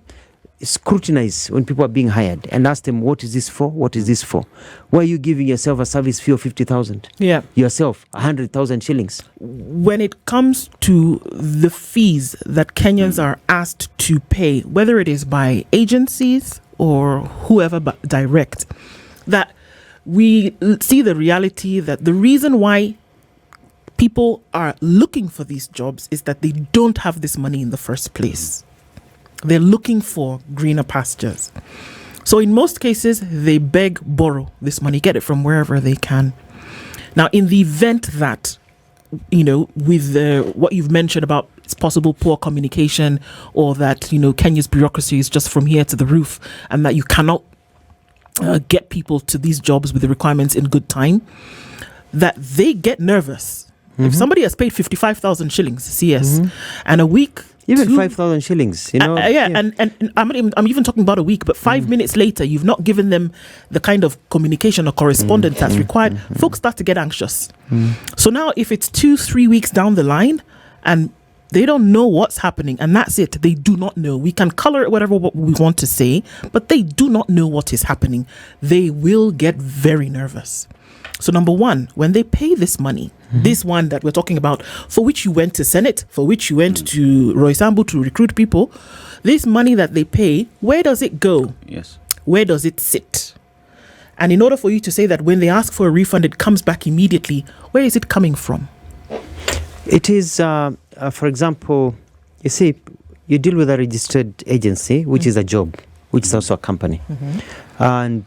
scrutinize when people are being hired and ask them, what is this for? What is this for? Why are you giving yourself a service fee of 50,000? Yeah. Yourself 100,000 shillings. When it comes to the fees that Kenyans are asked to pay, whether it is by agencies or whoever but direct, that we see the reality that the reason why people are looking for these jobs is that they don't have this money in the first place. They're looking for greener pastures. So in most cases, they beg, borrow this money, get it from wherever they can. Now, in the event that, with what you've mentioned about it's possible poor communication, or that, Kenya's bureaucracy is just from here to the roof, and that you cannot get people to these jobs with the requirements in good time, that they get nervous. If somebody has paid 55,000 shillings CS and a week, even 5,000 shillings, And I'm even talking about a week, but 5 minutes later, you've not given them the kind of communication or correspondence that's required. Folks start to get anxious. So now if it's 2-3 weeks down the line and they don't know what's happening, and that's it, they do not know. We can color it whatever we want to say, but they do not know what is happening. They will get very nervous. So number one, when they pay this money, this one that we're talking about, for which you went to Senate, for which you went to Roysambu to recruit people, this money that they pay, where does it go? Yes. Where does it sit? And in order for you to say that when they ask for a refund, it comes back immediately, where is it coming from? It is, for example, you see, you deal with a registered agency, which is a job, which is also a company. And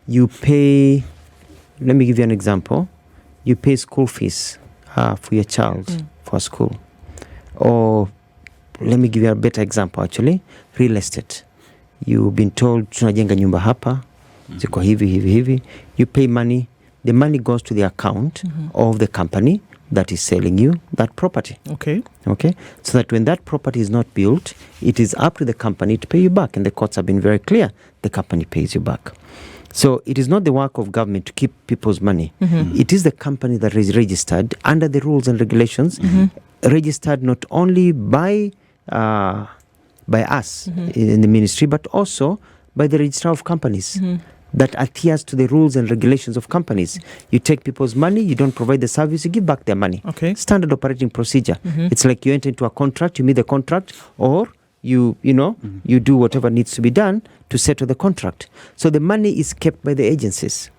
you pay, let me give you an example. You pay school fees for your child for school. Or let me give you a better example actually, real estate. You've been told tunajenga nyumba hapa, ziko hivi. You pay money. The money goes to the account of the company that is selling you that property. Okay. So that when that property is not built, it is up to the company to pay you back. And the courts have been very clear. The company pays you back. So it is not the work of government to keep people's money. It is the company that is registered under the rules and regulations, registered not only by us in the ministry, but also by the registrar of companies. That adheres to the rules and regulations of companies. You take people's money, you don't provide the service, you give back their money. Okay. Standard operating procedure. It's like you enter into a contract, you meet the contract, or you do whatever needs to be done to settle the contract. So the money is kept by the agencies.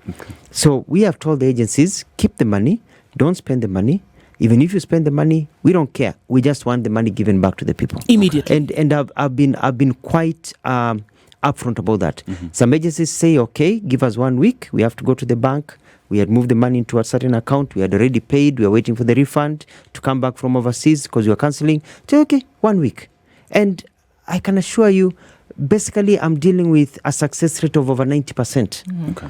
So we have told the agencies, keep the money, don't spend the money. Even if you spend the money, we don't care. We just want the money given back to the people Immediately. And I've been quite upfront about that. Some agencies say, okay, give us 1 week. We have to go to the bank. We had moved the money into a certain account. We had already paid. We are waiting for the refund to come back from overseas because we are cancelling. So, okay, 1 week. And I can assure you, basically, I'm dealing with a success rate of over 90%. Okay.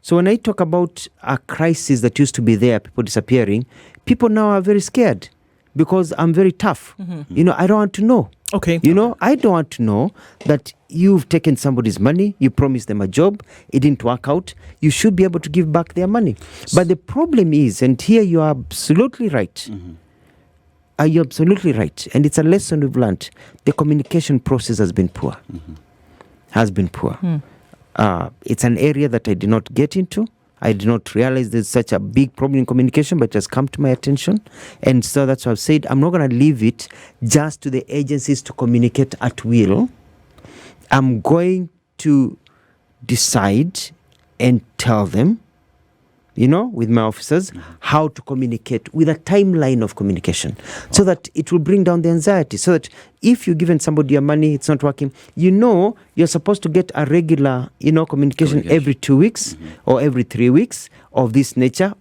So when I talk about a crisis that used to be there, people disappearing, people now are very scared because I'm very tough. I don't want to know. Okay. I don't want to know that you've taken somebody's money, you promised them a job, it didn't work out. You should be able to give back their money. But the problem is, and here you are absolutely right. You're absolutely right. And it's a lesson we've learned. The communication process has been poor. It's an area that I did not get into. I did not realize there's such a big problem in communication, but it has come to my attention. And so that's why I've said I'm not going to leave it just to the agencies to communicate at will. I'm going to decide and tell them, with my officers, how to communicate with a timeline of communication so that it will bring down the anxiety. So that if you've given somebody your money, it's not working, you're supposed to get a regular, communication every 2 weeks or every 3 weeks of this nature,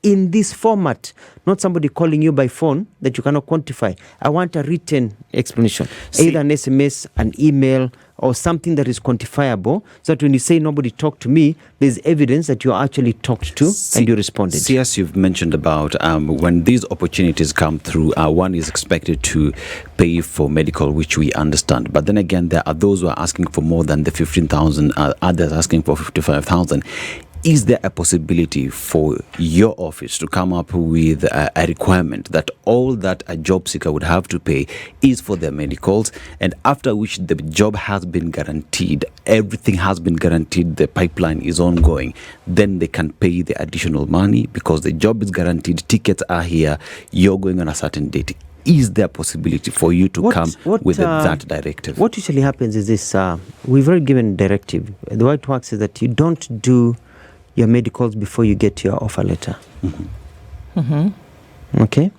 in this format, not somebody calling you by phone that you cannot quantify. I want a written explanation, either an SMS, an email, or something that is quantifiable, so that when you say nobody talked to me, there's evidence that you actually talked to and you responded. See, as you've mentioned about when these opportunities come through, one is expected to pay for medical, which we understand. But then again, there are those who are asking for more than the 15,000, others asking for 55,000. Is there a possibility for your office to come up with a requirement that all that a job seeker would have to pay is for their medicals, and after which the job has been guaranteed, everything has been guaranteed, the pipeline is ongoing, then they can pay the additional money because the job is guaranteed, tickets are here, you're going on a certain date? Is there a possibility for you to come with that directive? What usually happens is this, we've already given directive. The way it works is that you don't do your medicals before you get your offer letter. Okay?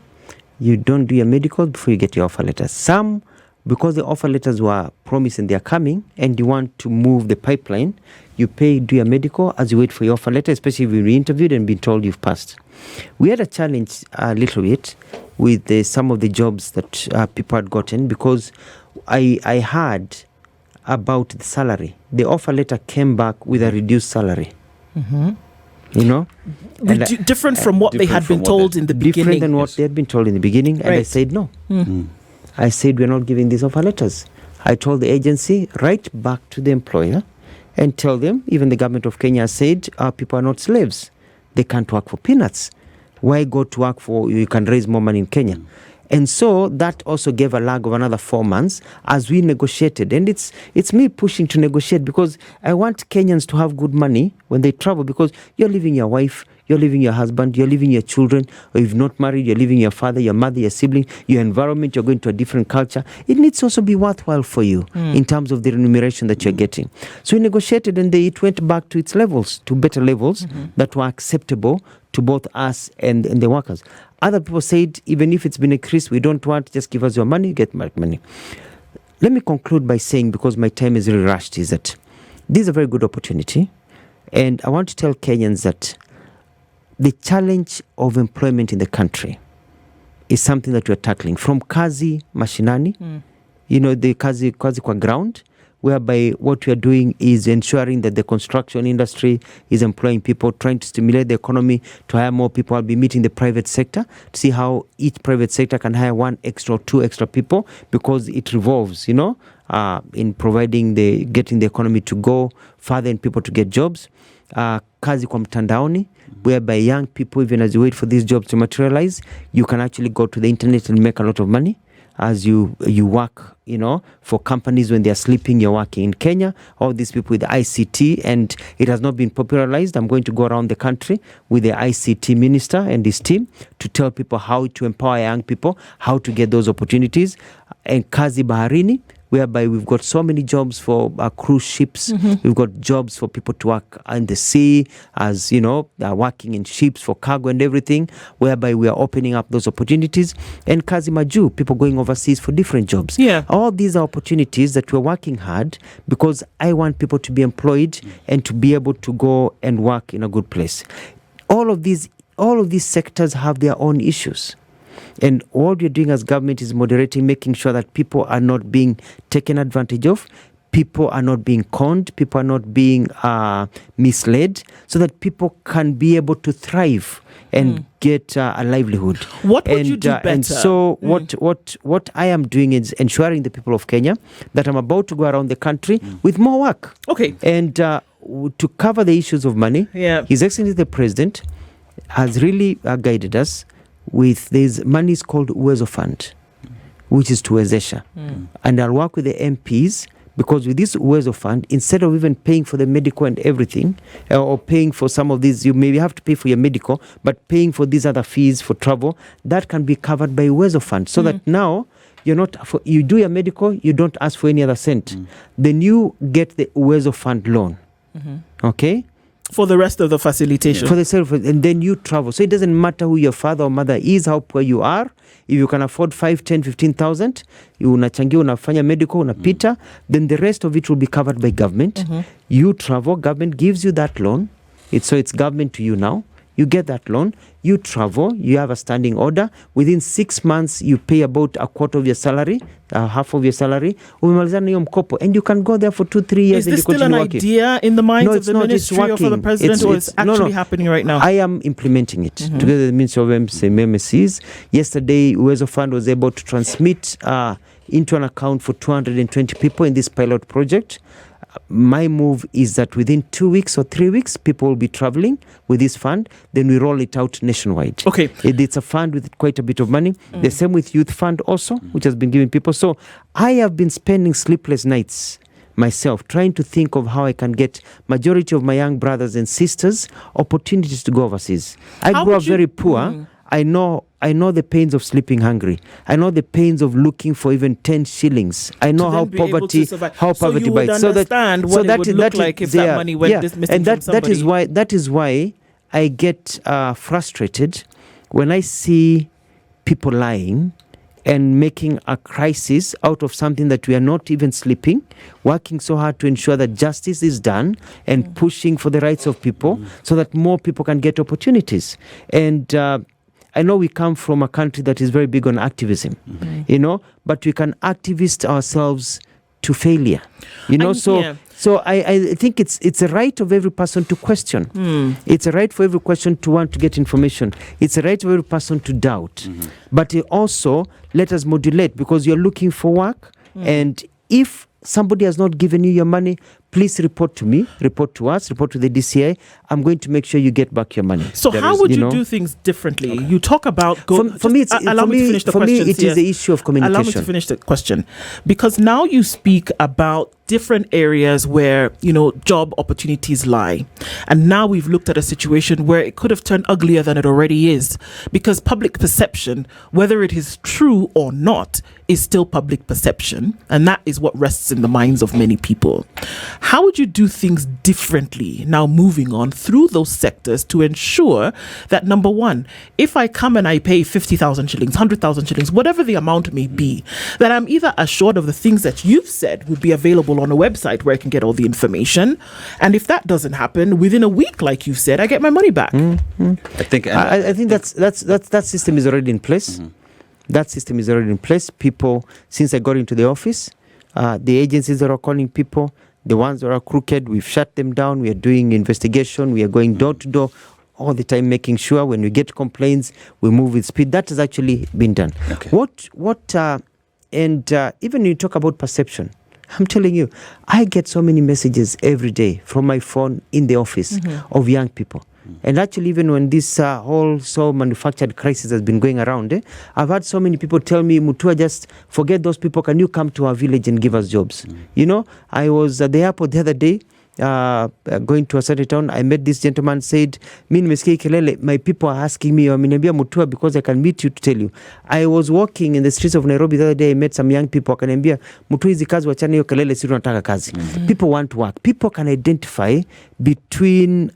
You don't do your medicals before you get your offer letter. Some, because the offer letters were promised and they are coming, and you want to move the pipeline, you do your medical as you wait for your offer letter, especially if you've been interviewed and been told you've passed. We had a challenge a little bit with some of the jobs that people had gotten, because I heard about the salary. The offer letter came back with a reduced salary. Different from what they had been told in the beginning. Different than what they had been told in the beginning. And I said no. I said we're not giving these offer letters. I told the agency, write back to the employer and tell them, even the government of Kenya said, our people are not slaves. They can't work for peanuts. Why go to work for, you can raise more money in Kenya? And so that also gave a lag of another 4 months as we negotiated. And it's me pushing to negotiate, because I want Kenyans to have good money when they travel, because you're leaving your wife, you're leaving your husband, you're leaving your children, or if not married, you're leaving your father, your mother, your sibling, your environment, you're going to a different culture. It needs to also be worthwhile for you in terms of the remuneration that you're getting. So we negotiated, and it went back to its levels, to better levels that were acceptable to both us and the workers. Other people said, even if it's been increased, we don't want, just give us your money, get my money. let me conclude by saying, because my time is really rushed, is that this is a very good opportunity. And I want to tell Kenyans that the challenge of employment in the country is something that we're tackling. From kazi mashinani, the kazi kwa ground, whereby what we are doing is ensuring that the construction industry is employing people, trying to stimulate the economy to hire more people. I'll be meeting the private sector to see how each private sector can hire 1 extra or 2 extra people, because it revolves, in getting the economy to go further and people to get jobs. Kazi kwa mtandaoni, whereby young people, even as you wait for these jobs to materialize, you can actually go to the internet and make a lot of money. As you work, for companies when they are sleeping, you're working in Kenya. All these people with the ICT, and it has not been popularized. I'm going to go around the country with the ICT minister and his team to tell people how to empower young people, how to get those opportunities. And Kazi Baharini, whereby we've got so many jobs for cruise ships. We've got jobs for people to work on the sea, as working in ships for cargo and everything, whereby we are opening up those opportunities. And Kazi Maju, people going overseas for different jobs. Yeah. All these are opportunities that we're working hard, because I want people to be employed and to be able to go and work in a good place. All of these sectors have their own issues. And what we're doing as government is moderating, making sure that people are not being taken advantage of, people are not being conned, people are not being misled, so that people can be able to thrive and get a livelihood. What would you do better? And so what I am doing is ensuring the people of Kenya that I'm about to go around the country with more work. Okay. And to cover the issues of money, His Excellency the President has really guided us with this money is called Uwezo Fund, which is to Wezesha. And I'll work with the MPs, because with this Uwezo Fund, instead of even paying for the medical and everything, or paying for some of these, you maybe have to pay for your medical, but paying for these other fees for travel, that can be covered by Uwezo Fund. So that now you do your medical, you don't ask for any other cent. Then you get the Uwezo Fund loan. Okay? For the rest of the facilitation. For the self, and then you travel. So it doesn't matter who your father or mother is, how poor you are. If you can afford 5, 10, 15,000, you unachangia, unafanya medical, unapita, then the rest of it will be covered by government. You travel, government gives you that loan. It's government to you now. You get that loan, you travel, you have a standing order. Within 6 months, you pay about a quarter of your salary, half of your salary. And you can go there for 2-3 years. Is this still an idea in the minds of the ministry or for the president, or it's actually happening right now? I am implementing it together with the Ministry of MSCs. Yesterday, Uwezo Fund was able to transmit into an account for 220 people in this pilot project. My move is that within 2 weeks or 3 weeks, people will be traveling with this fund. Then we roll it out nationwide. Okay. It's a fund with quite a bit of money. The same with Youth Fund also, which has been giving people. So I have been spending sleepless nights myself trying to think of how I can get majority of my young brothers and sisters opportunities to go overseas. I grew up very poor. I know the pains of sleeping hungry. I know the pains of looking for even 10 shillings. I know how poverty bites. So you would understand what it would look like if that money went missing from somebody. That is why I get frustrated when I see people lying and making a crisis out of something that we are not even sleeping, working so hard to ensure that justice is done and pushing for the rights of people so that more people can get opportunities. And I know we come from a country that is very big on activism, but we can activist ourselves to failure, So I think it's a right of every person to question. It's a right for every person to want to get information. It's a right of every person to doubt. But also, let us modulate, because you're looking for work. And if somebody has not given you your money, please report to me, report to us, report to the DCI. I'm going to make sure you get back your money. So how would you do things differently? Okay. You talk about... For me, it is the issue of communication. Allow me to finish the question. Because now you speak about different areas where, job opportunities lie. And now we've looked at a situation where it could have turned uglier than it already is. Because public perception, whether it is true or not, is still public perception. And that is what rests in the minds of many people. how would you do things differently now moving on through those sectors to ensure that, number one, if I come and I pay 50,000 shillings, 100,000 shillings, whatever the amount may be, that I'm either assured of the things that you've said would be available on a website where I can get all the information, and if that doesn't happen, within a week, like you've said, I get my money back. I think that system is already in place. That system is already in place. People, since I got into the office, the agencies that are calling people, the ones that are crooked, we've shut them down. We are doing investigation. We are going door to door all the time, making sure when we get complaints, we move with speed. That has actually been done. Okay. Even when you talk about perception, I'm telling you, I get so many messages every day from my phone in the office of young people. And actually, even when this whole manufactured crisis has been going around, I've had so many people tell me, Mutua, just forget those people. Can you come to our village and give us jobs? You know, I was at the airport the other day, going to a certain town. I met this gentleman, said, my people are asking me, Mutua, because I can meet you to tell you. I was walking in the streets of Nairobi the other day. I met some young people. Mutua, hizi kazi wachana hiyo kelele, si tunataka kazi. People want to work. People can identify between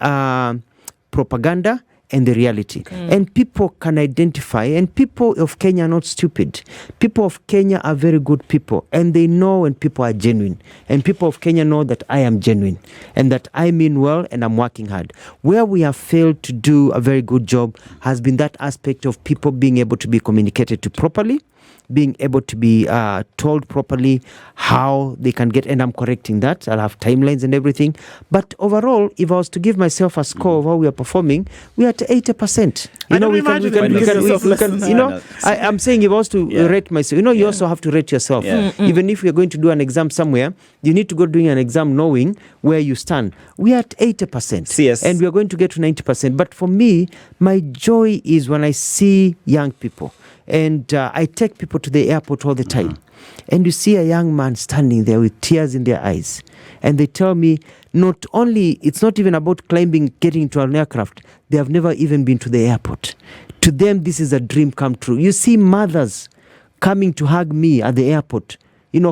propaganda and the reality. And people can identify, and people of Kenya are not stupid. People of Kenya are very good people, and they know when people are genuine. And people of Kenya know that I am genuine, and that I mean well, and I'm working hard. Where we have failed to do a very good job has been that aspect of people being able to be communicated to properly, being able to be told properly how they can get, and I'm correcting that. I'll have timelines and everything. But overall, if I was to give myself a score of how we are performing, we are at 80%. I'm saying if I was to rate myself, you also have to rate yourself. Even if you're going to do an exam somewhere, you need to go doing an exam knowing where you stand. We are at 80%. Yes. And we are going to get to 90%. But for me, my joy is when I see young people. And I take people to the airport all the time. And you see a young man standing there with tears in their eyes. And they tell me, not only, it's not even about climbing, getting into an aircraft. They have never even been to the airport. To them, this is a dream come true. You see mothers coming to hug me at the airport,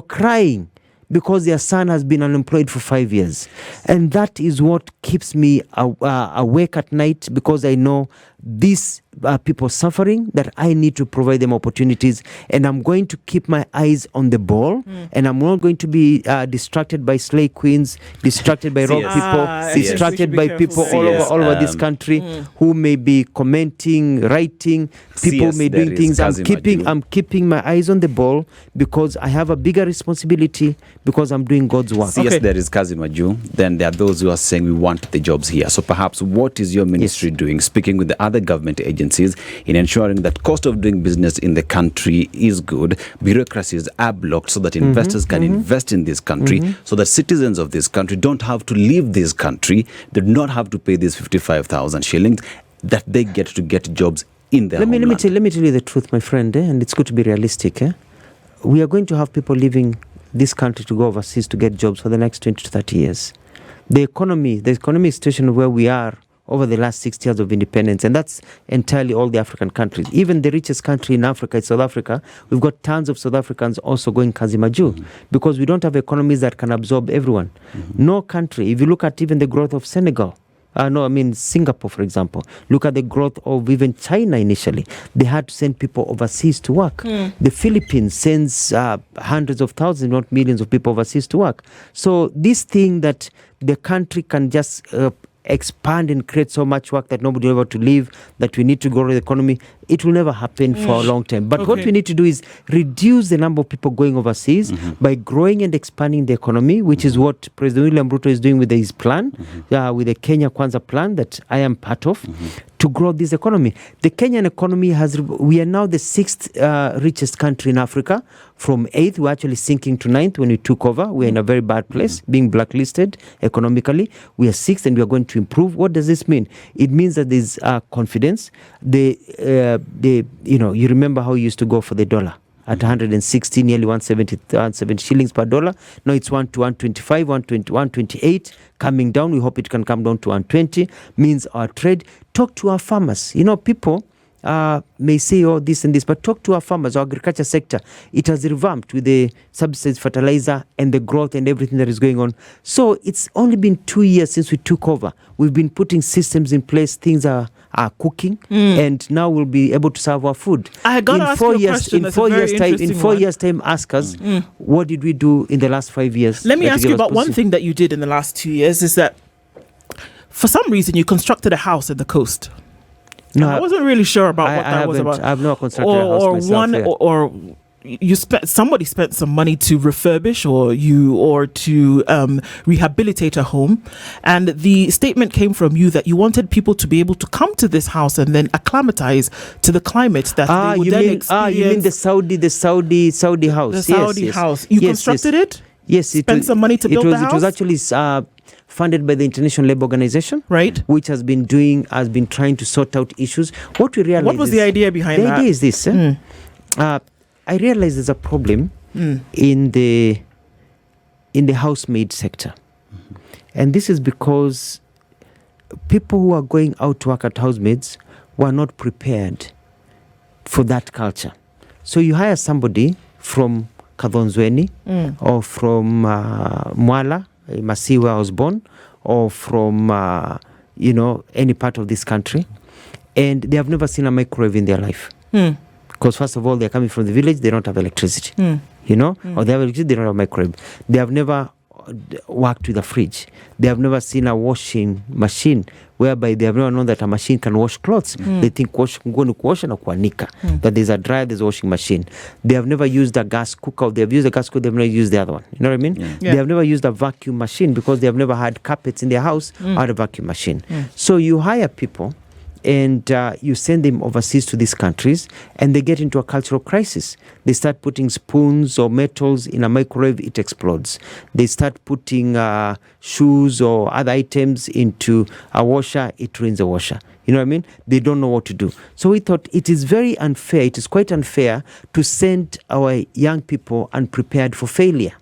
crying because their son has been unemployed for 5 years. And that is what keeps me awake at night, because I know these people suffering, that I need to provide them opportunities, and I'm going to keep my eyes on the ball, and I'm not going to be distracted by slay queens, distracted by wrong people, distracted by people all over this country who may be commenting, writing, people may doing things. I'm keeping my eyes on the ball, because I have a bigger responsibility, because I'm doing God's work. Yes, there is Kazimaju. Then there are those who are saying we want the jobs here. So perhaps what is your ministry doing, speaking with the other government agencies in ensuring that cost of doing business in the country is good, bureaucracies are blocked so that investors can invest in this country, so that citizens of this country don't have to leave this country, they do not have to pay these 55,000 shillings, that they get to get jobs in their homeland. Let me tell you the truth, my friend, and it's good to be realistic. We are going to have people leaving this country to go overseas to get jobs for the next 20 to 30 years. The economic situation where we are over the last 60 years of independence, and that's entirely all the African countries. Even the richest country in Africa is South Africa. We've got tons of South Africans also going Kazimaju, because we don't have economies that can absorb everyone. No country, if you look at even the growth of Senegal, Singapore, for example. Look at the growth of even China initially. They had to send people overseas to work. The Philippines sends hundreds of thousands, not millions of people overseas to work. So this thing that the country can just expand and create so much work that nobody will ever to leave, that we need to grow the economy, it will never happen for a long time. But what we need to do is reduce the number of people going overseas by growing and expanding the economy, which is what President William Ruto is doing with his plan, with the Kenya Kwanza plan that I am part of, to grow this economy. The Kenyan economy we are now the 6th richest country in Africa. From 8th, we're actually sinking to 9th when we took over. We're in a very bad place, being blacklisted economically. We are 6th and we are going to improve. What does this mean? It means that there's confidence. You remember how you used to go for the dollar at 160, nearly 170 shillings per dollar. Now it's 125, 120, 128, coming down. We hope it can come down to 120. Means our trade. Talk to our farmers. People, may say, oh, this and this, but talk to our farmers, our agriculture sector. It has revamped with the subsidized fertilizer and the growth and everything that is going on. So it's only been 2 years since we took over. We've been putting systems in place. Things are cooking, and now we'll be able to serve our food. I got to ask you a question. In 4 years' time, ask us, what did we do in the last 5 years? Let me ask you about one thing that you did in the last 2 years, is that for some reason you constructed a house at the coast. No, I wasn't really sure about what that was about. I've not constructed a house myself. Or you somebody spent some money to refurbish or to rehabilitate a home, and the statement came from you that you wanted people to be able to come to this house and then acclimatize to the climate that they would then experience. You mean the Saudi house? The Saudi house. You constructed it? Yes, spent some money to build the house. It was actually funded by the International Labour Organization, right? Which has been trying to sort out issues. What we realized. What was the idea behind that? The idea is this. I realize there's a problem in the housemaid sector, and this is because people who are going out to work at housemaids were not prepared for that culture. So you hire somebody from Kadhonzweni or from Mwala, Masi, where I was born, or from any part of this country, and they have never seen a microwave in their life. Because first of all, they're coming from the village, they don't have electricity, or they have electricity, they don't have a microwave. They have never worked with a fridge. They have never seen a washing machine, whereby they have never known that a machine can wash clothes. They think wash na kuanika, that there's a dryer, there's a washing machine. They have never used a gas cooker. They have used a gas cooker, they've never used the other one. You know what I mean? Yeah. They have never used a vacuum machine because they have never had carpets in their house or a vacuum machine. So you hire people and you send them overseas to these countries, and they get into a cultural crisis. They start putting spoons or metals in a microwave, it explodes. They start putting shoes or other items into a washer, it ruins the washer. You know what I mean? They don't know what to do. So we thought it is very unfair, it is quite unfair to send our young people unprepared for failure.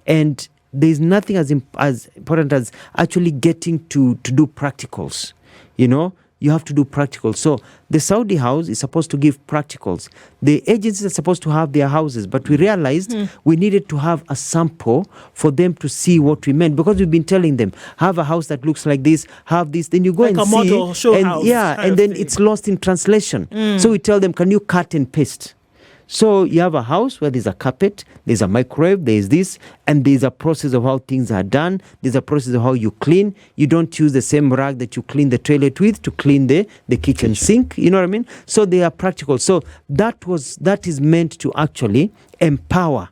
And there's nothing as important as actually getting to do practicals, You have to do practicals. So the Saudi house is supposed to give practicals. The agencies are supposed to have their houses, but we realized we needed to have a sample for them to see what we meant, because we've been telling them, have a house that looks like this, have this, then you go like and a see. Model show and house and then it's lost in translation. So we tell them, can you cut and paste? So you have a house where there's a carpet, there's a microwave, there's this, and there's a process of how things are done. There's a process of how you clean. You don't use the same rag that you clean the toilet with to clean the kitchen sink. You know what I mean? So they are practical. So that is meant to actually empower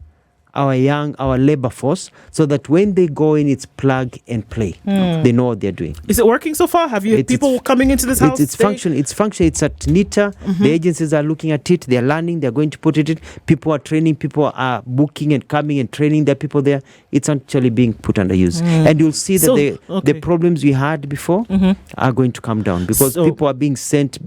our labor force, so that when they go in, it's plug and play. They know what they're doing. Is it working so far? Have you people coming into this house? It's functioning. It's at NITA. The agencies are looking at it. They're learning. They're going to put it in. People are training. People are booking and coming and training their people there. It's actually being put under use. And you'll see that the problems we had before are going to come down, because people are being sent,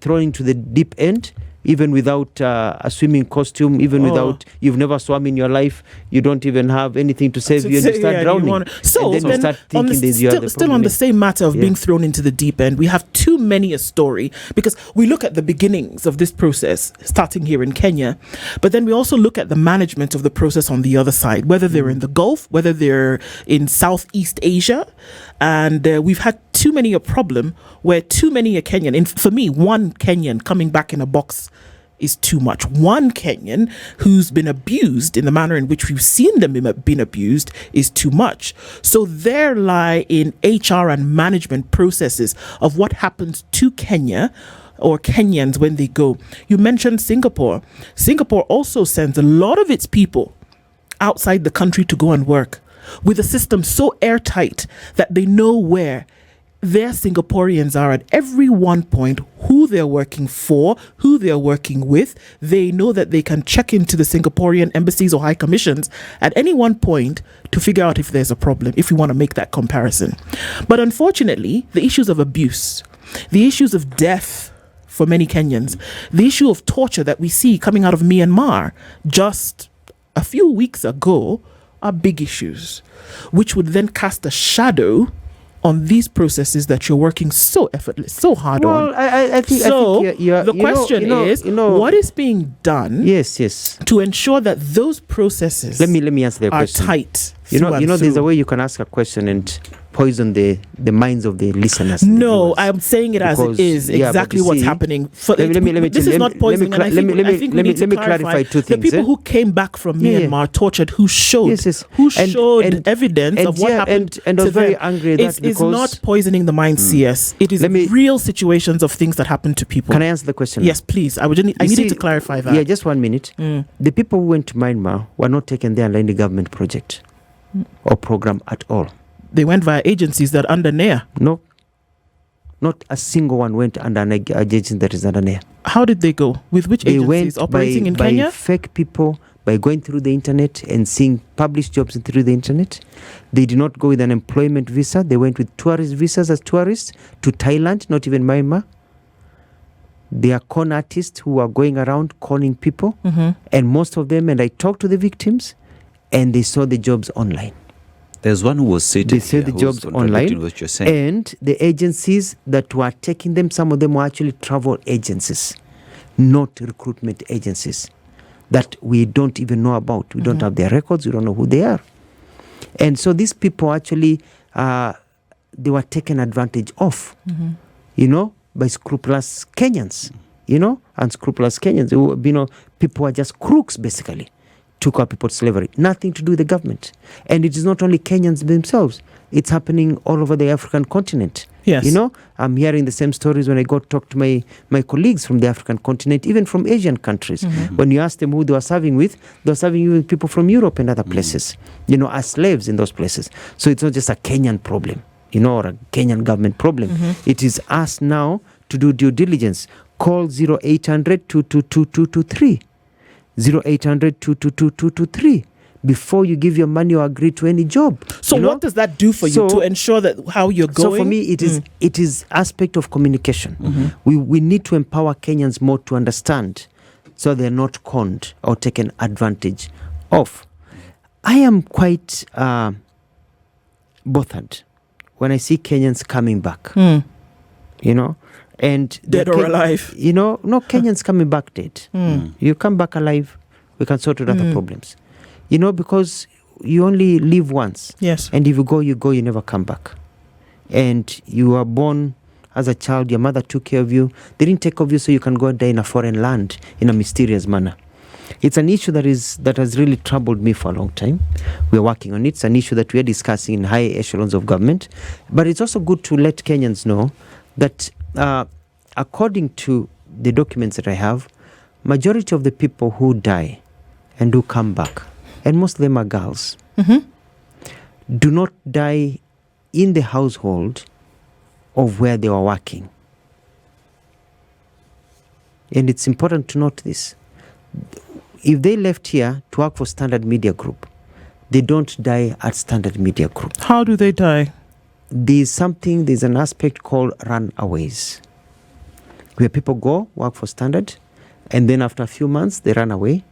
thrown into the deep end, even without a swimming costume, even without, you've never swum in your life, you don't even have anything to save you, and you start drowning. And then you start thinking still on the same matter of being thrown into the deep end, we have too many a story, because we look at the beginnings of this process, starting here in Kenya, but then we also look at the management of the process on the other side, whether they're in the Gulf, whether they're in Southeast Asia, and we've had too many a problem where too many a Kenyan, and for me, one Kenyan coming back in a box is too much. One Kenyan who's been abused in the manner in which we've seen them being abused is too much. So there lie in HR and management processes of what happens to Kenya or Kenyans when they go. You mentioned Singapore. Singapore also sends a lot of its people outside the country to go and work, with a system so airtight that they know where their Singaporeans are at every one point, who they're working for, who they're working with. They know that they can check into the Singaporean embassies or high commissions at any one point to figure out if there's a problem, if you want to make that comparison. But unfortunately, the issues of abuse, the issues of death for many Kenyans, the issue of torture that we see coming out of Myanmar just a few weeks ago are big issues, which would then cast a shadow on these processes that you're working so effortless, so hard on. Well, I think So you're, the question is, what is being done yes, to ensure that those processes let me answer the are question. tight? You know, there's a through? way you can ask a question and poison the minds of the listeners. No, I'm saying it as it is. Yeah, Exactly but you what's see, happening. This is not poisoning. I think we need to clarify two the things. people who came back from Myanmar tortured, who showed evidence of what happened and to was very them. angry at that It's because not poisoning the mind, CS. It is real situations of things that happen to people. Can I answer the question? Yes, please. I needed to clarify that. Yeah, just 1 minute. The people who went to Myanmar were not taken there under any government project or program at all. They went via agencies that are under NAIR. No. Not a single one went under an agency that is under NAIR. How did they go? With which They agencies? went Operating in by Kenya? fake people, by going through the internet and seeing published jobs through the internet. They did not go with an employment visa. They went with tourist visas as tourists to Thailand, not even Myanmar. They are con artists who are going around conning people. And most of them, and I talked to the victims, and they saw the jobs online. There's one who was sitting. They saw the jobs online, what you're saying. and the agencies that were taking them, some of them were actually travel agencies, not recruitment agencies that we don't even know about. We don't have their records. We don't know who they are. And so these people actually, they were taken advantage of, by scrupulous Kenyans, unscrupulous Kenyans. Who, people are just crooks, basically. Took our people to slavery. Nothing to do with the government. And it is not only Kenyans themselves. It's happening all over the African continent. Yes. I'm hearing the same stories when I go talk to my colleagues from the African continent, even from Asian countries. When you ask them who they were serving with, they were serving with people from Europe and other places, as slaves in those places. So it's not just a Kenyan problem, or a Kenyan government problem. It is us now to do due diligence. Call 0800 222 223. 0800 222 before you give your money or agree to any job. So what does that do for you to ensure that how you're going? So for me, it is aspect of communication. We need to empower Kenyans more to understand, so they're not conned or taken advantage of. I am quite bothered when I see Kenyans coming back. And dead or alive. No, Kenyans coming back dead. You come back alive, we can sort out other problems. Because you only live once. Yes. And if you go, you never come back. And you were born as a child, your mother took care of you. They didn't take care of you so you can go and die in a foreign land in a mysterious manner. It's an issue that has really troubled me for a long time. We're working on it. It's an issue that we're discussing in high echelons of government. But it's also good to let Kenyans know that according to the documents that I have, majority of the people who die and who come back, and most of them are girls, do not die in the household of where they were working. And it's important to note this. If they left here to work for Standard Media Group, they don't die at Standard Media Group. How do they die? There's an aspect called runaways, where people go work for Standard, and then after a few months they run away,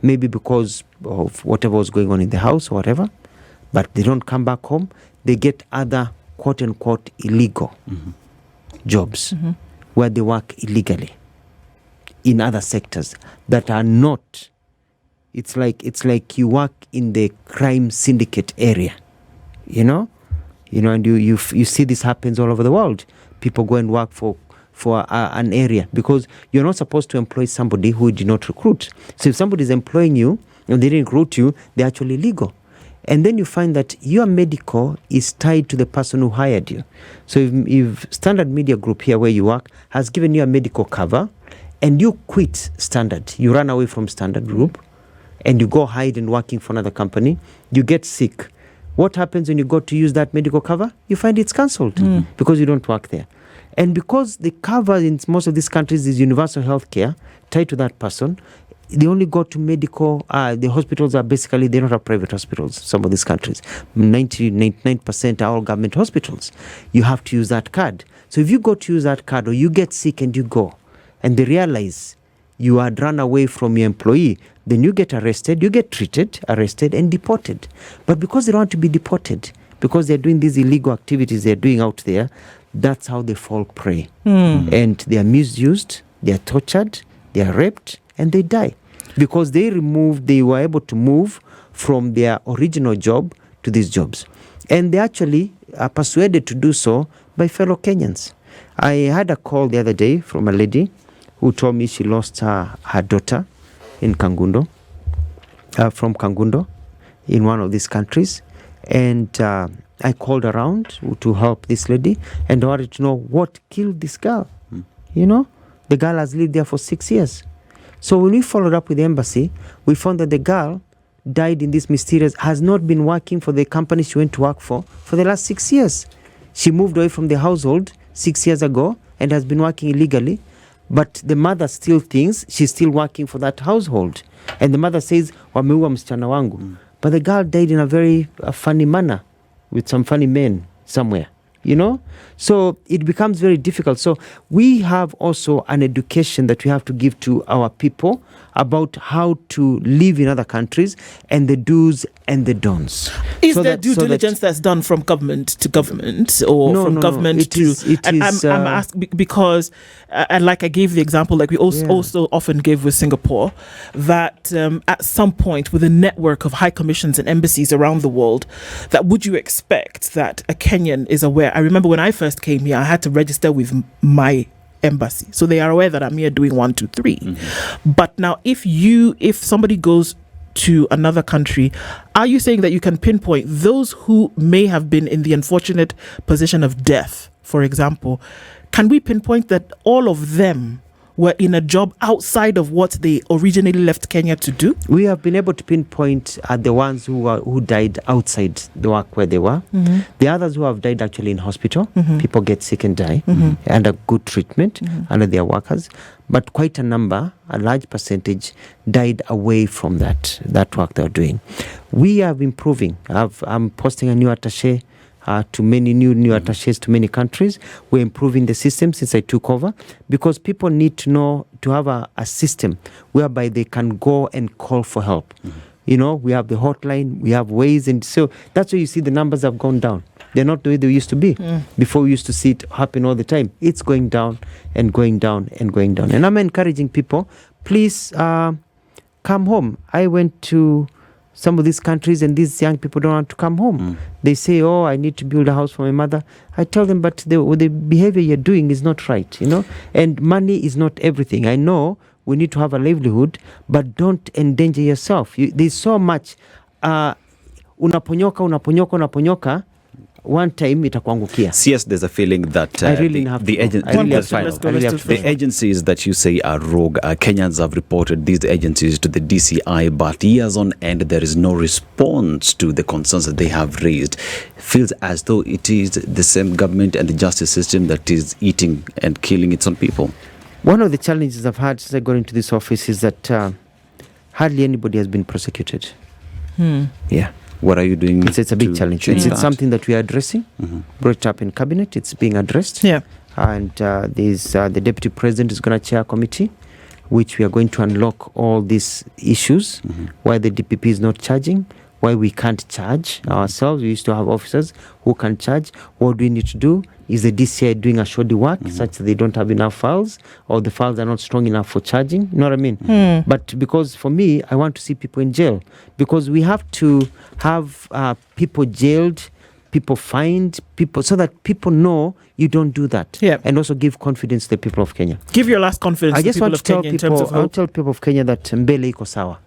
maybe because of whatever was going on in the house or whatever, but they don't come back home. They get other quote-unquote illegal jobs where they work illegally in other sectors that are not. It's like you work in the crime syndicate area, and you see this happens all over the world. People go and work for an area because you're not supposed to employ somebody who did not recruit. So if somebody is employing you and they didn't recruit you, they're actually illegal. And then you find that your medical is tied to the person who hired you. So if Standard Media Group here where you work has given you a medical cover and you quit Standard, you run away from Standard Group and you go hide and working for another company, you get sick. What happens when you go to use that medical cover? You find it's cancelled because you don't work there. And because the cover in most of these countries is universal health care tied to that person, they only go to medical, the hospitals are basically, they don't have private hospitals, some of these countries. 99% are all government hospitals. You have to use that card. So if you go to use that card or you get sick and you go, and they realize you had run away from your employee, then you get arrested, you get treated, arrested, and deported. But because they don't want to be deported, because they're doing these illegal activities they're doing out there. That's how they fall prey. And they are misused, they are tortured, they are raped, and they die. Because they were able to move from their original job to these jobs. And they actually are persuaded to do so by fellow Kenyans. I had a call the other day from a lady who told me she lost her daughter in Kangundo, from Kangundo, in one of these countries. And I called around to help this lady and wanted to know what killed this girl. You know, the girl has lived there for 6 years. So when we followed up with the embassy, we found that the girl died in this mysterious, has not been working for the company she went to work for the last 6 years. She moved away from the household 6 years ago and has been working illegally. But the mother still thinks she's still working for that household. And the mother says, wameua msichana wangu. But the girl died in a very funny manner with some funny men somewhere, you know? So it becomes very difficult. So we have also an education that we have to give to our people about how to live in other countries and the do's and the don'ts. Is there due diligence that's done from government to government or from government to... I'm asking because, and like I gave the example, like we also often give with Singapore, that at some point with a network of high commissions and embassies around the world, that would you expect that a Kenyan is aware? I remember when I first came here, I had to register with my embassy, so they are aware that I'm here doing 1, 2, 3. But now if somebody goes to another country, are you saying that you can pinpoint those who may have been in the unfortunate position of death, for example? Can we pinpoint that all of them were in a job outside of what they originally left Kenya to do? We have been able to pinpoint the ones who died outside the work where they were. The others who have died actually in hospital. People get sick and die under good treatment under their workers. But quite a large percentage died away from that work they're doing. We are improving. I'm posting a new attaché to many new attachés to many countries. We're improving the system since I took over, because people need to know, to have a system whereby they can go and call for help. You know, we have the hotline, we have ways, and so that's why you see the numbers have gone down. They're not the way they used to be. Before we used to see it happen all the time. It's going down and going down and going down. And I'm encouraging people, please come home. I went to some of these countries and these young people don't want to come home. They say, oh, I need to build a house for my mother. I tell them, but the behavior you're doing is not right, you know, and money is not everything. I know we need to have a livelihood, but don't endanger yourself. There's so much, unaponyoka, one time itakuangukia. Yes, there's a feeling that the agencies that you say are rogue, Kenyans have reported these agencies to the DCI, but years on end there is no response to the concerns that they have raised. Feels as though it is the same government and the justice system that is eating and killing its own people. One of the challenges I've had since I got into this office is that hardly anybody has been prosecuted. Yeah. What are you doing? It's a big challenge. It's something that we are addressing. Brought up in cabinet. It's being addressed. Yeah. And the deputy president is going to chair a committee, which we are going to unlock all these issues. Why the DPP is not charging, why we can't charge ourselves. We used to have officers who can charge. What do we need to do? Is the DCI doing a shoddy work such that they don't have enough files, or the files are not strong enough for charging? You know what I mean? But because for me, I want to see people in jail, because we have to have people jailed, people fined, people, so that people know you don't do that. Yeah. And also give confidence to the people of Kenya. Give your last confidence to the people of Kenya in terms of hope. I want to tell people of Kenya that mbele iko sawa.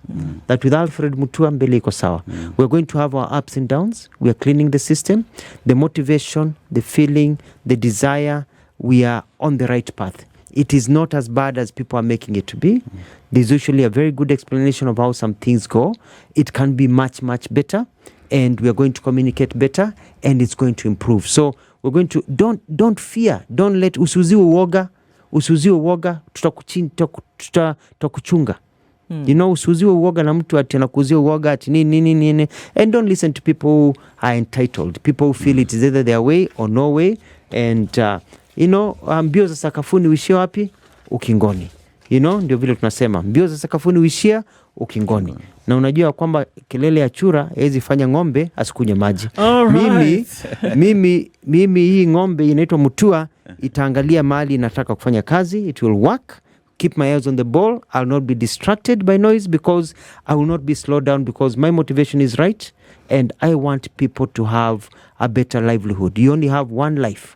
That with Alfred Mutua, mbele iko sawa. We're going to have our ups and downs. We are cleaning the system. The motivation, the feeling, the desire, we are on the right path. It is not as bad as people are making it to be. There's usually a very good explanation of how some things go. It can be much, much better. And we are going to communicate better, and it's going to improve. So we're going to, don't fear. Don't let usiuziwe uoga, tutakuchunga. You know, usiuziwe uoga na mtu ati anakuzia uoga ati nini. And don't listen to people who are entitled. People who feel it is either their way or no way. And, you know, mbio za sakafuni uishie wapi? Ukingoni. ndio vile tunasema mbio za sakafuni huishia ukingoni. Na unajua kwamba kelele ya chura haiwezi fanya ng'ombe asikunywe maji. Mimi hii ng'ombe inaitwa Mutua itaangalia mahali inataka kufanya kazi. It will work. Keep my eyes on the ball. I'll not be distracted by noise because I will not be slowed down because my motivation is right and I want people to have a better livelihood. You only have one life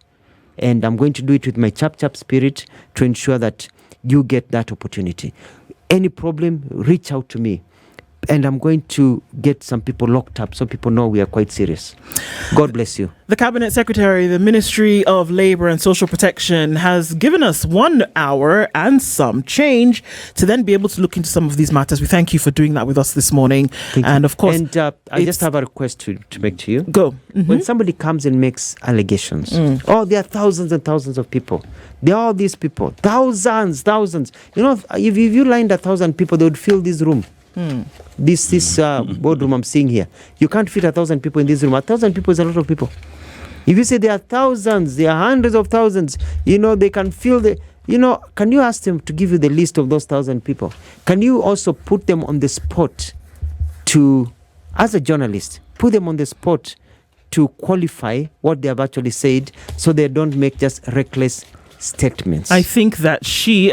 and I'm going to do it with my chap spirit to ensure that you get that opportunity. Any problem, reach out to me. And I'm going to get some people locked up so people know we are quite serious. God bless you. The Cabinet Secretary, the Ministry of Labour and Social Protection, has given us 1 hour and some change to then be able to look into some of these matters. We thank you for doing that with us this morning. And of course... And I just have a request to make to you. Go. When somebody comes and makes allegations, there are thousands and thousands of people. There are all these people. Thousands. If you lined 1,000 people, they would fill this room. This boardroom I'm seeing here, you can't fit 1,000 people in this room. 1,000 people is a lot of people. If you say there are thousands, there are hundreds of thousands, they can fill the, can you ask them to give you the list of those 1,000 people? Can you also put them on the spot to, as a journalist, put them on the spot to qualify what they have actually said so they don't make just reckless statements? I think that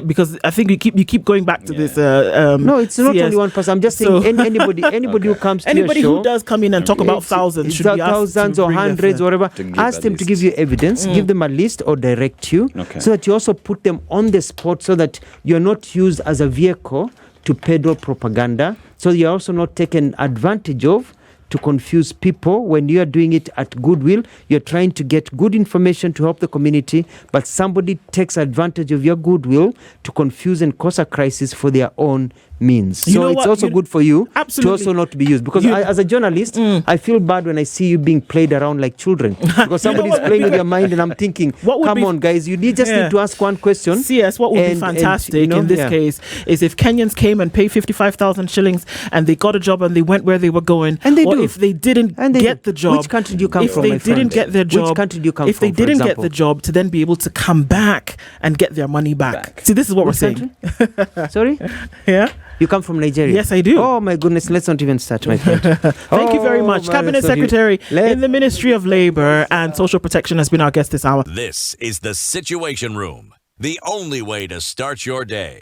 because I think you keep going back to this. No, it's not only one person. I'm just saying anybody who comes to your show, who does come in and talk about thousands, should be asked thousands or hundreds or whatever. Ask them to give you evidence, give them a list or direct you, so that you also put them on the spot, so that you're not used as a vehicle to peddle propaganda. So you're also not taken advantage of to confuse people. When you are doing it at goodwill, you're trying to get good information to help the community, but somebody takes advantage of your goodwill to confuse and cause a crisis for their own means. So it's also good for you to also not to be used. Because as a journalist, I feel bad when I see you being played around like children. Because somebody's playing with your mind and I'm thinking, come on guys, you just need to ask one question. CS, what would be fantastic in this case is if Kenyans came and paid 55,000 shillings and they got a job and they went where they were going. And they do. If they didn't get the job. Which country do you come from, If they didn't get their job. Which country do you come from, If they didn't get the job, to then be able to come back and get their money back. See, this is what we're saying. Sorry? Yeah? You come from Nigeria? Yes, I do. Oh my goodness, let's not even start, my friend. Thank you very much. Cabinet Secretary in the Ministry of Labour and Social Protection has been our guest this hour. This is the Situation Room, the only way to start your day.